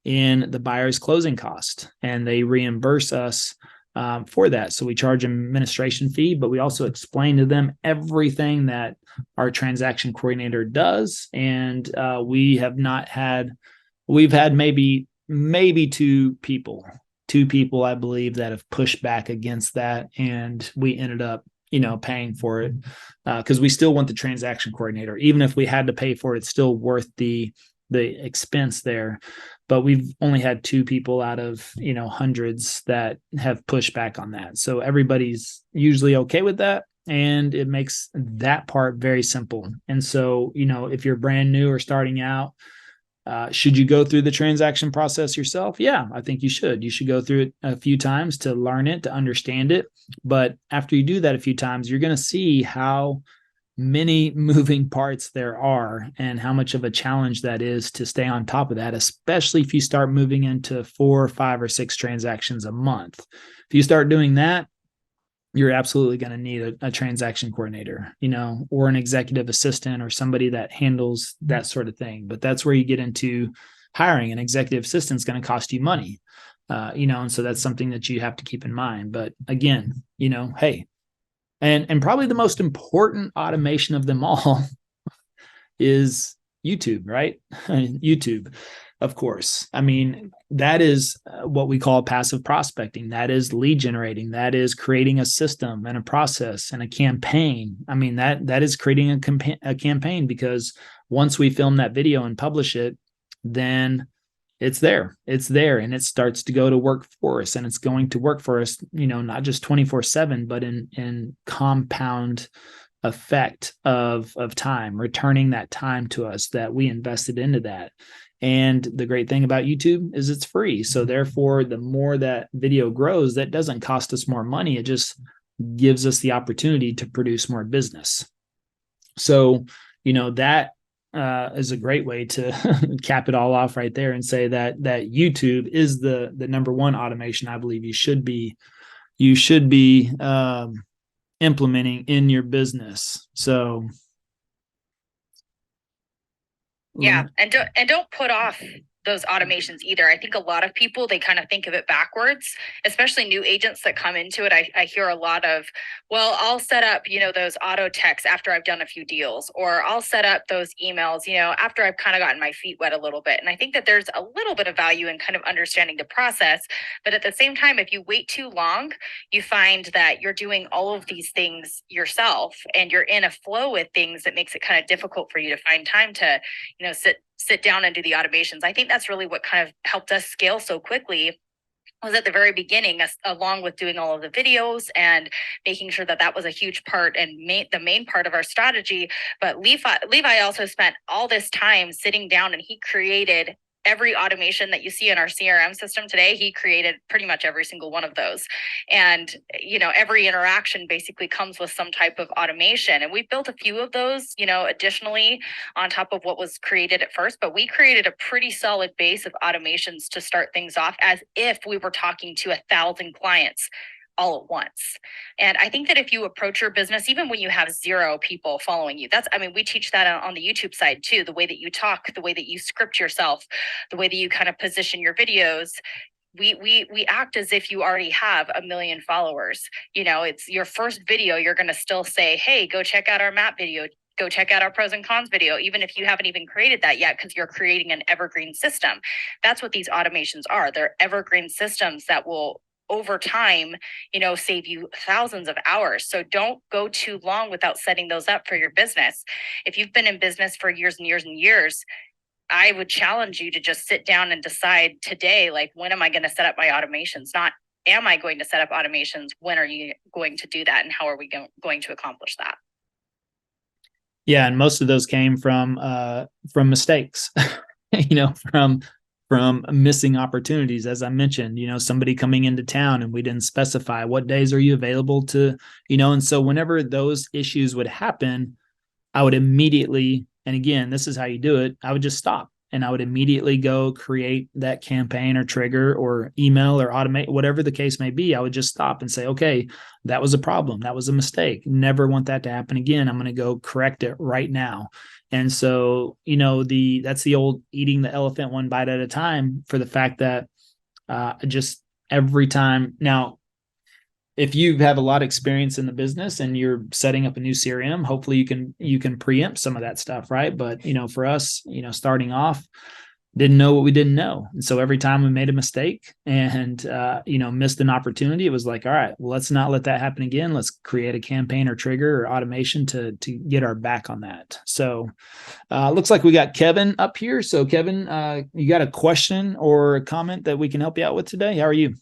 in the buyer's closing cost, and they reimburse us for that. So we charge an administration fee, but we also explain to them everything that our transaction coordinator does. And we've had maybe two people, I believe, that have pushed back against that. And we ended up, paying for it because we still want the transaction coordinator. Even if we had to pay for it, it's still worth the expense there. But we've only had two people out of, hundreds that have pushed back on that. So everybody's usually okay with that. And it makes that part very simple. And so, if you're brand new or starting out, should you go through the transaction process yourself? Yeah, I think you should. You should go through it a few times to learn it, to understand it. But after you do that a few times, you're going to see how many moving parts there are and how much of a challenge that is to stay on top of that, especially if you start moving into 4, 5, or 6 transactions a month. If you start doing that, you're absolutely going to need a transaction coordinator, or an executive assistant or somebody that handles that sort of thing. But that's where you get into hiring. An executive assistant is going to cost you money, and so that's something that you have to keep in mind. But again, hey, and probably the most important automation of them all is YouTube, right? YouTube. Of course. I mean, that is what we call passive prospecting. That is lead generating. That is creating a system and a process and a campaign. I mean, that is creating a campaign, because once we film that video and publish it, then it's there, and it starts to go to work for us, and it's going to work for us, not just 24/7, but in compound effect of time, returning that time to us that we invested into that. And the great thing about YouTube is it's free. So therefore, the more that video grows, that doesn't cost us more money. It just gives us the opportunity to produce more business. So, that is a great way to cap it all off right there and say that YouTube is the number one automation I believe you should be implementing in your business. So yeah, and don't put off those automations either. I think a lot of people, they kind of think of it backwards, especially new agents that come into it. I hear a lot of, well, I'll set up, those auto texts after I've done a few deals, or I'll set up those emails, after I've kind of gotten my feet wet a little bit. And I think that there's a little bit of value in kind of understanding the process. But at the same time, if you wait too long, you find that you're doing all of these things yourself and you're in a flow with things that makes it kind of difficult for you to find time to, sit down and do the automations. I think that's really what kind of helped us scale so quickly, was at the very beginning, along with doing all of the videos and making sure that that was a huge part and the main part of our strategy. But Levi also spent all this time sitting down, and he created every automation that you see in our CRM system today. He created pretty much every single one of those. And, every interaction basically comes with some type of automation. And we built a few of those, additionally on top of what was created at first, but we created a pretty solid base of automations to start things off as if we were talking to 1,000 clients all at once. And I think that if you approach your business, even when you have 0 people following you, we teach that on the YouTube side too, the way that you talk, the way that you script yourself, the way that you kind of position your videos. We act as if you already have 1 million followers. It's your first video. You're going to still say, hey, go check out our map video. Go check out our pros and cons video, even if you haven't even created that yet, because you're creating an evergreen system. That's what these automations are. They're evergreen systems that will, over time, save you thousands of hours. So don't go too long without setting those up for your business. If you've been in business for years and years and years, I would challenge you to just sit down and decide today, like, when am I going to set up my automations? Not, am I going to set up automations? When are you going to do that? And how are we going to accomplish that? Yeah. And most of those came from mistakes, from missing opportunities. As I mentioned, somebody coming into town and we didn't specify what days are you available to, and so whenever those issues would happen, I would immediately, and again, this is how you do it, I would just stop and I would immediately go create that campaign or trigger or email or automate, whatever the case may be. I would just stop and say, okay, that was a problem. That was a mistake. Never want that to happen again. I'm going to go correct it right now. And so, that's the old eating the elephant one bite at a time, for the fact that just every time. Now, if you have a lot of experience in the business and you're setting up a new CRM, hopefully you can preempt some of that stuff, right? But, for us, starting off, didn't know what we didn't know. And so every time we made a mistake and, missed an opportunity, it was like, all right, well, let's not let that happen again. Let's create a campaign or trigger or automation to get our back on that. So looks like we got Kevin up here. So Kevin, you got a question or a comment that we can help you out with today? How are you?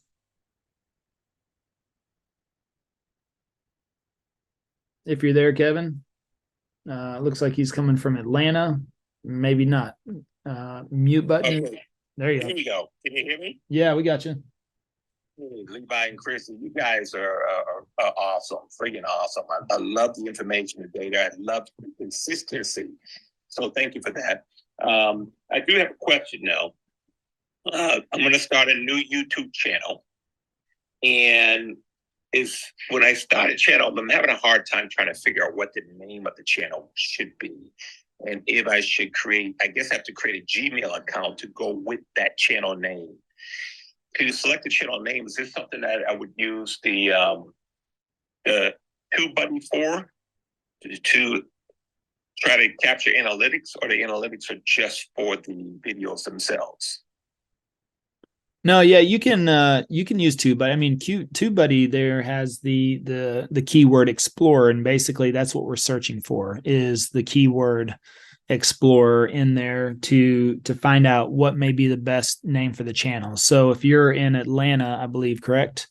If you're there, Kevin, looks like he's coming from Atlanta. Maybe not. Mute button. Okay, There you here go. we go. Can you hear me? Yeah, we got you. Hey, Levi and Chris, you guys are awesome, freaking awesome. I love the information and data. I love the consistency. So thank you for that. I do have a question now. I'm going to start a new YouTube channel. And when I start a channel, I'm having a hard time trying to figure out what the name of the channel should be. And if I should I guess I have to create a Gmail account to go with that channel name. To select the channel name, is this something that I would use the to button for to try to capture analytics, or the analytics are just for the videos themselves? No, yeah, you can use TubeBuddy. I mean, TubeBuddy there has the keyword Explorer, and basically that's what we're searching for, is the keyword Explorer in there to find out what may be the best name for the channel. So if you're in Atlanta, I believe, correct?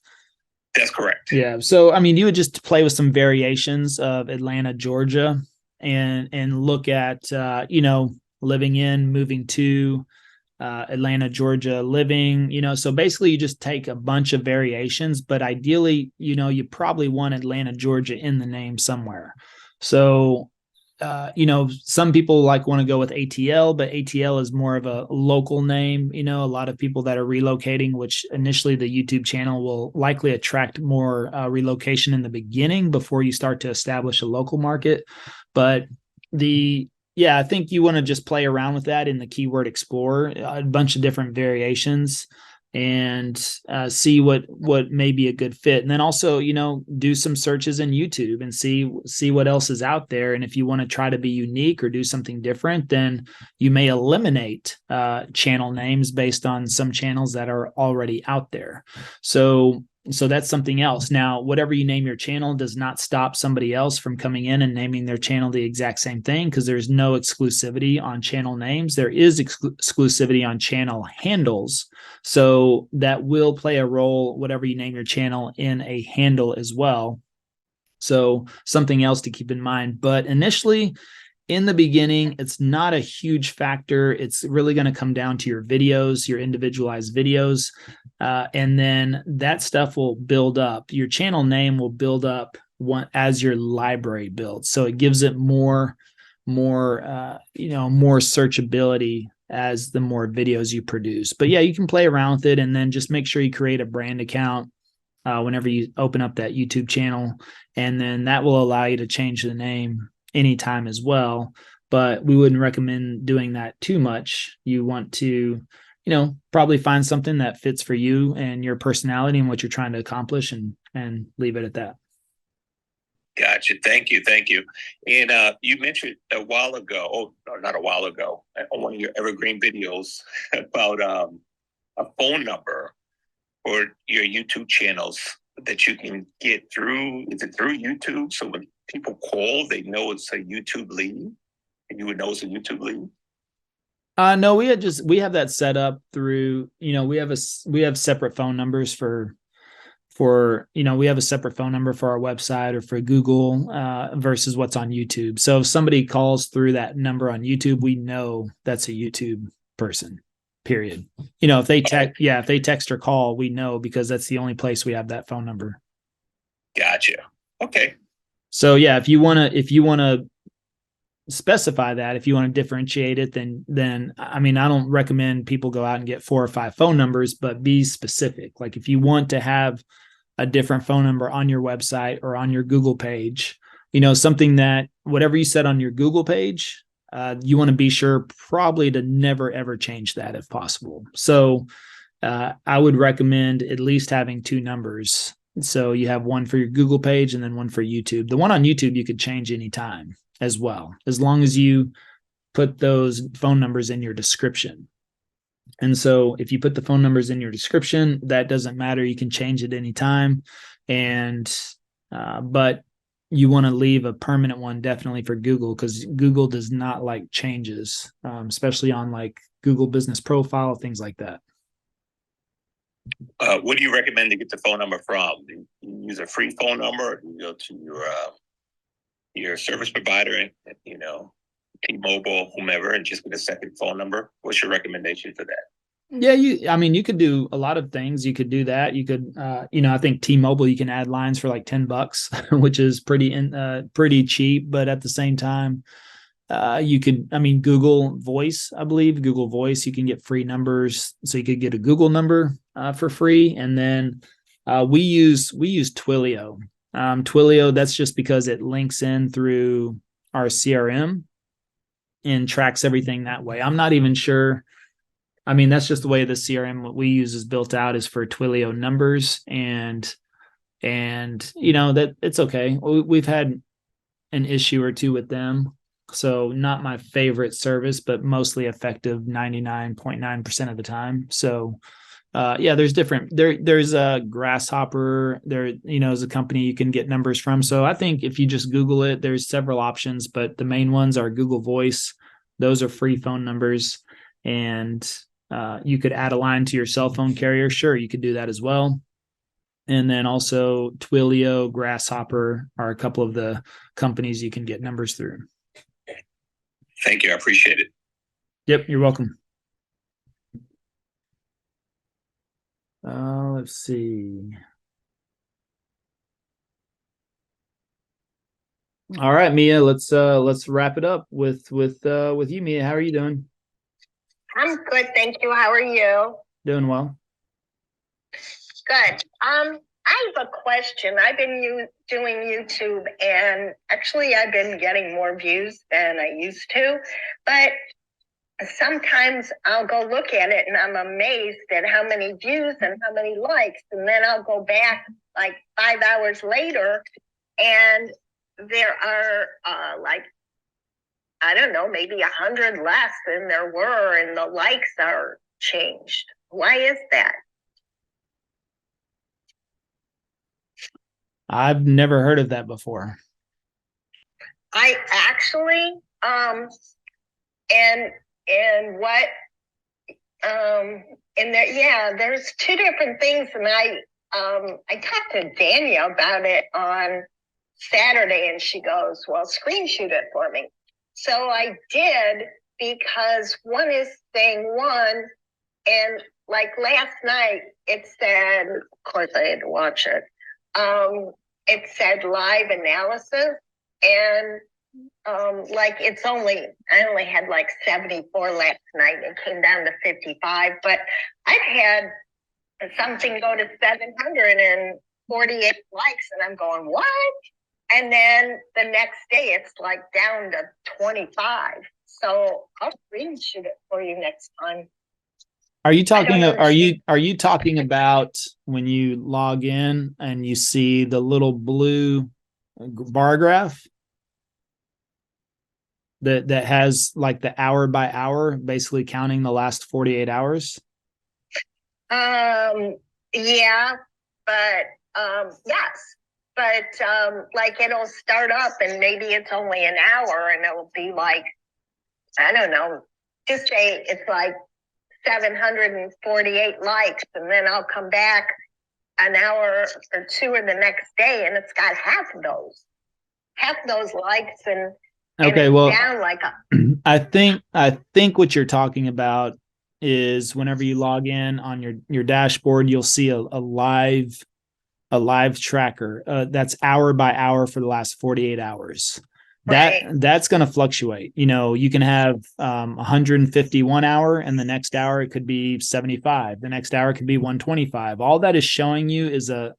That's correct. Yeah. So I mean, you would just play with some variations of Atlanta, Georgia, and look at living in, moving to. Atlanta, Georgia, living, so basically you just take a bunch of variations, but ideally, you probably want Atlanta, Georgia in the name somewhere. So, some people want to go with ATL, but ATL is more of a local name. A lot of people that are relocating, which initially the YouTube channel will likely attract more relocation in the beginning before you start to establish a local market. But Yeah, I think you want to just play around with that in the Keyword Explorer, a bunch of different variations, and see what may be a good fit. And then also, do some searches in YouTube and see what else is out there. And if you want to try to be unique or do something different, then you may eliminate channel names based on some channels that are already out there. So that's something else. Now, whatever you name your channel does not stop somebody else from coming in and naming their channel the exact same thing, because there's no exclusivity on channel names. There is exclusivity on channel handles. So that will play a role, whatever you name your channel, in a handle as well. So something else to keep in mind. But initially, in the beginning, it's not a huge factor. It's really going to come down to your videos, your individualized videos. And then that stuff will build up. Your channel name will build up as your library builds. So it gives it more searchability as the more videos you produce. But yeah, you can play around with it, and then just make sure you create a brand account whenever you open up that YouTube channel. And then that will allow you to change the name anytime as well. But we wouldn't recommend doing that too much. You want to, probably find something that fits for you and your personality and what you're trying to accomplish, and leave it at that. Gotcha. Thank you. And you mentioned a while ago, not a while ago, on one of your evergreen videos about a phone number for your YouTube channels that you can get through. Is it through YouTube? So when people call, they know it's a YouTube lead, and you would know it's a YouTube lead? No, we have that set up through, we have separate phone numbers we have a separate phone number for our website or for Google versus what's on YouTube. So if somebody calls through that number on YouTube, we know that's a YouTube person, period. If they text or call, we know, because that's the only place we have that phone number. Gotcha. Okay. So yeah, if you want to specify that, if you want to differentiate it, then I don't recommend people go out and get 4 or 5 phone numbers, but be specific. Like if you want to have a different phone number on your website or on your Google page, something that whatever you said on your Google page, you want to be sure probably to never, ever change that if possible. So I would recommend at least having 2 numbers. So you have one for your Google page and then one for YouTube. The one on YouTube you could change anytime as well, as long as you put those phone numbers in your description. And so if you put the phone numbers in your description, that doesn't matter. You can change it anytime. But you want to leave a permanent one definitely for Google, because Google does not like changes, especially on like Google Business Profile, things like that. What do you recommend to get the phone number from? Do you use a free phone number, or do you go to your service provider, T-Mobile, whomever, and just get a second phone number? What's your recommendation for that? Yeah, you could do a lot of things. You could do that. You could, I think T-Mobile, you can add lines for like $10, which is pretty cheap. But at the same time, you could, Google Voice, I believe Google Voice, you can get free numbers. So you could get a Google number for free. And then we use Twilio. Twilio, that's just because it links in through our CRM and tracks everything that way. I'm not even sure. That's just the way the CRM what we use is built out, is for Twilio numbers, and that it's okay. We've had an issue or two with them, so not my favorite service, but mostly effective 99.9% of the time. So there's different. There's a Grasshopper. There, is a company you can get numbers from. So I think if you just Google it, there's several options, but the main ones are Google Voice. Those are free phone numbers, and you could add a line to your cell phone carrier. Sure, you could do that as well. And then also Twilio, Grasshopper are a couple of the companies you can get numbers through. Thank you. I appreciate it. Yep, you're welcome. Let's see. All right, Mia, let's wrap it up with you, Mia. How are you doing? I'm good, thank you. How are you? Doing well. Good. I I have a question. I've been doing YouTube, and actually I've been getting more views than I used to, but sometimes I'll go look at it and I'm amazed at how many views and how many likes. And then I'll go back like 5 hours later and there are like, I don't know, maybe 100 less than there were, and the likes are changed. Why is that? I've never heard of that before. I actually, and what, and there, yeah, there's two different things, and I talked to Dania about it on Saturday, and she goes, well, screen shoot it for me. So I did, because one is saying one, and like last night, it said, of course I had to watch it, it said live analysis, and like I only had like 74 last night. It came down to 55, but I've had something go to 748 likes, and I'm going, what? And then the next day it's like down to 25. So I'll screenshot it for you next time. Are you talking about when you log in and you see the little blue bar graph that has like the hour by hour, basically counting the last 48 hours? Yeah, but yes. But like it'll start up and maybe it's only an hour, and it'll be like, I don't know, just say it's like 748 likes, and then I'll come back an hour or two or the next day, and it's got half those likes, and okay, it's well, down like I think what you're talking about is whenever you log in on your dashboard, you'll see a live tracker that's hour by hour for the last 48 hours. That's going to fluctuate. You know, you can have 151 hour, and the next hour it could be 75. The next hour could be 125. All that is showing you is a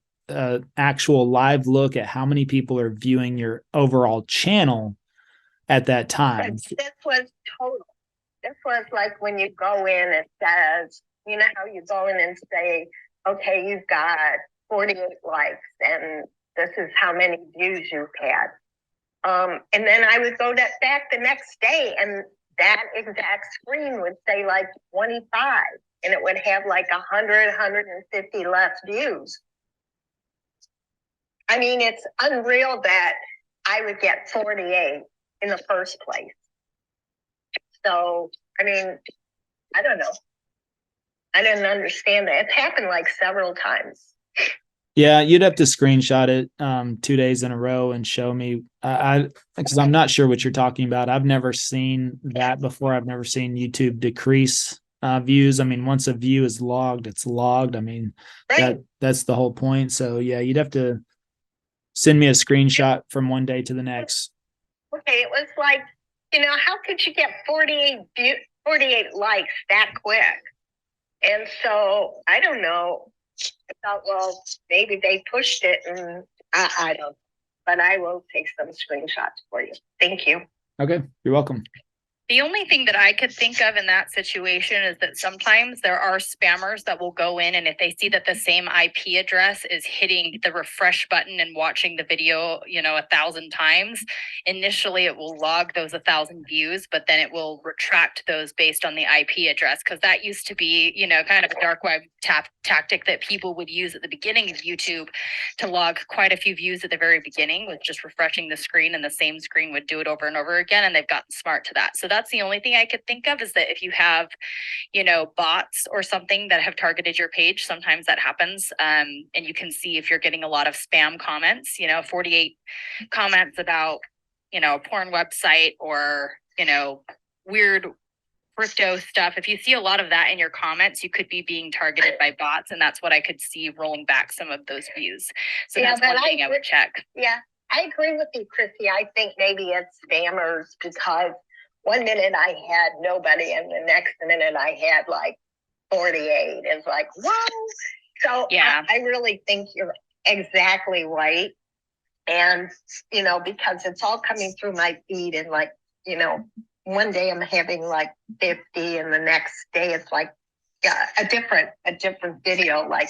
actual live look at how many people are viewing your overall channel at that time. This was total. This was like when you go in, it says, you know how you go in and say, okay, you've got 48 likes, and this is how many views you've had. And then I would go back the next day, and that exact screen would say like 25, and it would have like 100, 150 less views. I mean, it's unreal that I would get 48 in the first place. So, I mean, I don't know. I didn't understand that. It's happened like several times. Yeah, you'd have to screenshot it 2 days in a row and show me. Because I'm not sure what you're talking about. I've never seen that before. I've never seen YouTube decrease views. I mean, once a view is logged, it's logged. I mean, that's the whole point. So yeah, you'd have to send me a screenshot from one day to the next. Okay, it was like, you know, how could you get 48 likes that quick? And so I don't know. I thought, well, maybe they pushed it, and I don't. But I will take some screenshots for you. Thank you. Okay, you're welcome. The only thing that I could think of in that situation is that sometimes there are spammers that will go in, and if they see that the same IP address is hitting the refresh button and watching the video, 1,000 times, initially it will log those 1,000 views, but then it will retract those based on the IP address, because that used to be, kind of a dark web tactic that people would use at the beginning of YouTube to log quite a few views at the very beginning with just refreshing the screen, and the same screen would do it over and over again, and they've gotten smart to that. So that's the only thing I could think of, is that if you have, bots or something that have targeted your page, sometimes that happens. And you can see if you're getting a lot of spam comments, 48 comments about, a porn website or, weird crypto stuff. If you see a lot of that in your comments, you could be being targeted by bots. And that's what I could see rolling back some of those views. So that's one thing I would check. Yeah, I agree with you, Chrissy. I think maybe it's spammers, because one minute I had nobody, and the next minute I had like 48. It's like, whoa. So yeah, I really think you're, exactly right. And, because it's all coming through my feed, and like, one day I'm having like 50 and the next day it's like a different video, like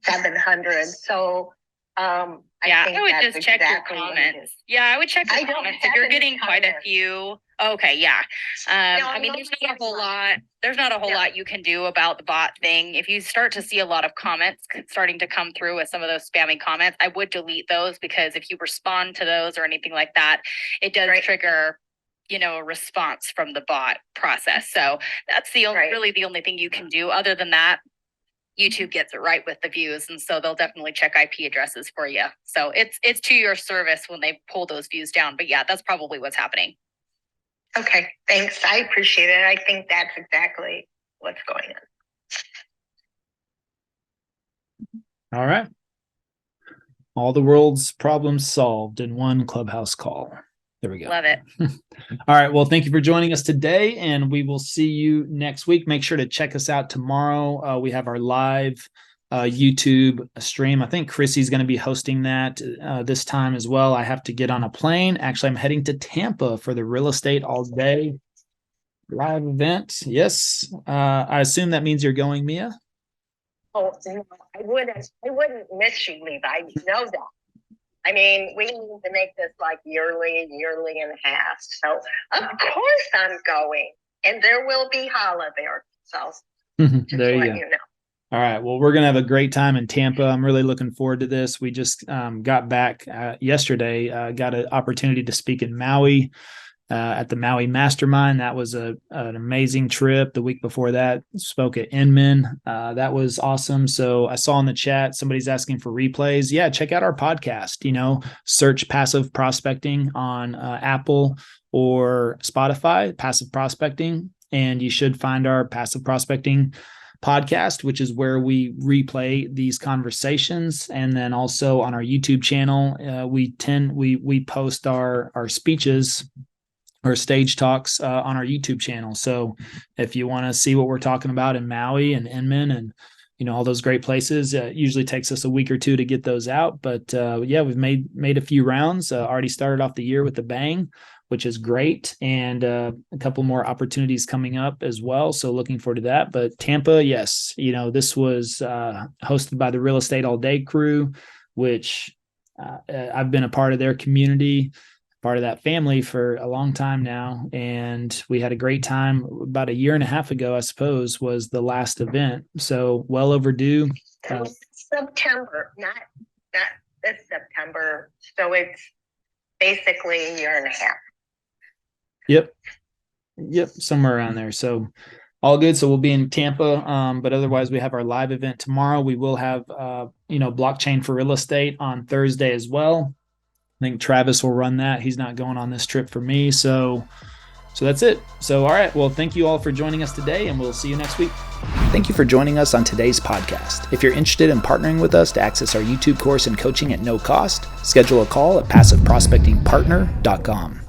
700. So, I would just check your comments. Yeah, I would check your comments. If you're getting quite a few. Okay, yeah. There's not a whole lot. There's not a whole lot you can do about the bot thing. If you start to see a lot of comments starting to come through with some of those spammy comments, I would delete those, because if you respond to those or anything like that, it does trigger, a response from the bot process. So that's the only, really the only thing you can do. Other than that, YouTube gets it right with the views, and so they'll definitely check IP addresses for you. So it's to your service when they pull those views down. But yeah, that's probably what's happening. Okay, thanks. I appreciate it. I think that's exactly what's going on. All right. All the world's problems solved in one Clubhouse call. There we go. Love it. All right. Well, thank you for joining us today, and we will see you next week. Make sure to check us out tomorrow. We have our live YouTube stream. I think Chrissy's going to be hosting that this time as well. I have to get on a plane. Actually, I'm heading to Tampa for the real estate all day live event. Yes. I assume that means you're going, Mia? Oh, no, I wouldn't miss you, Levi. You know that. We need to make this like yearly and a half. So of course I'm going, and there will be holla there. So there you go. All right. Well, we're going to have a great time in Tampa. I'm really looking forward to this. We just got back yesterday, got an opportunity to speak in Maui at the Maui Mastermind. That was an amazing trip. The week before that, spoke at Inman. That was awesome. So I saw in the chat, somebody's asking for replays. Yeah, check out our podcast, search Passive Prospecting on Apple or Spotify, Passive Prospecting, and you should find our Passive Prospecting podcast, which is where we replay these conversations. And then also on our YouTube channel, we post our speeches or stage talks on our YouTube channel. So if you want to see what we're talking about in Maui and Inman and all those great places, it usually takes us a week or two to get those out. But we've made a few rounds. Already started off the year with a bang, which is great, and a couple more opportunities coming up as well. So looking forward to that. But Tampa, yes, this was hosted by the Real Estate All Day crew, which I've been a part of their community, part of that family for a long time now. And we had a great time. About a year and a half ago, I suppose, was the last event. So well overdue. September, not this September. So it's basically a year and a half. Yep. Somewhere around there. So all good. So we'll be in Tampa. But otherwise we have our live event tomorrow. We will have, blockchain for real estate on Thursday as well. I think Travis will run that. He's not going on this trip for me. So that's it. So, all right. Well, thank you all for joining us today, and we'll see you next week. Thank you for joining us on today's podcast. If you're interested in partnering with us to access our YouTube course and coaching at no cost, schedule a call at passiveprospectingpartner.com.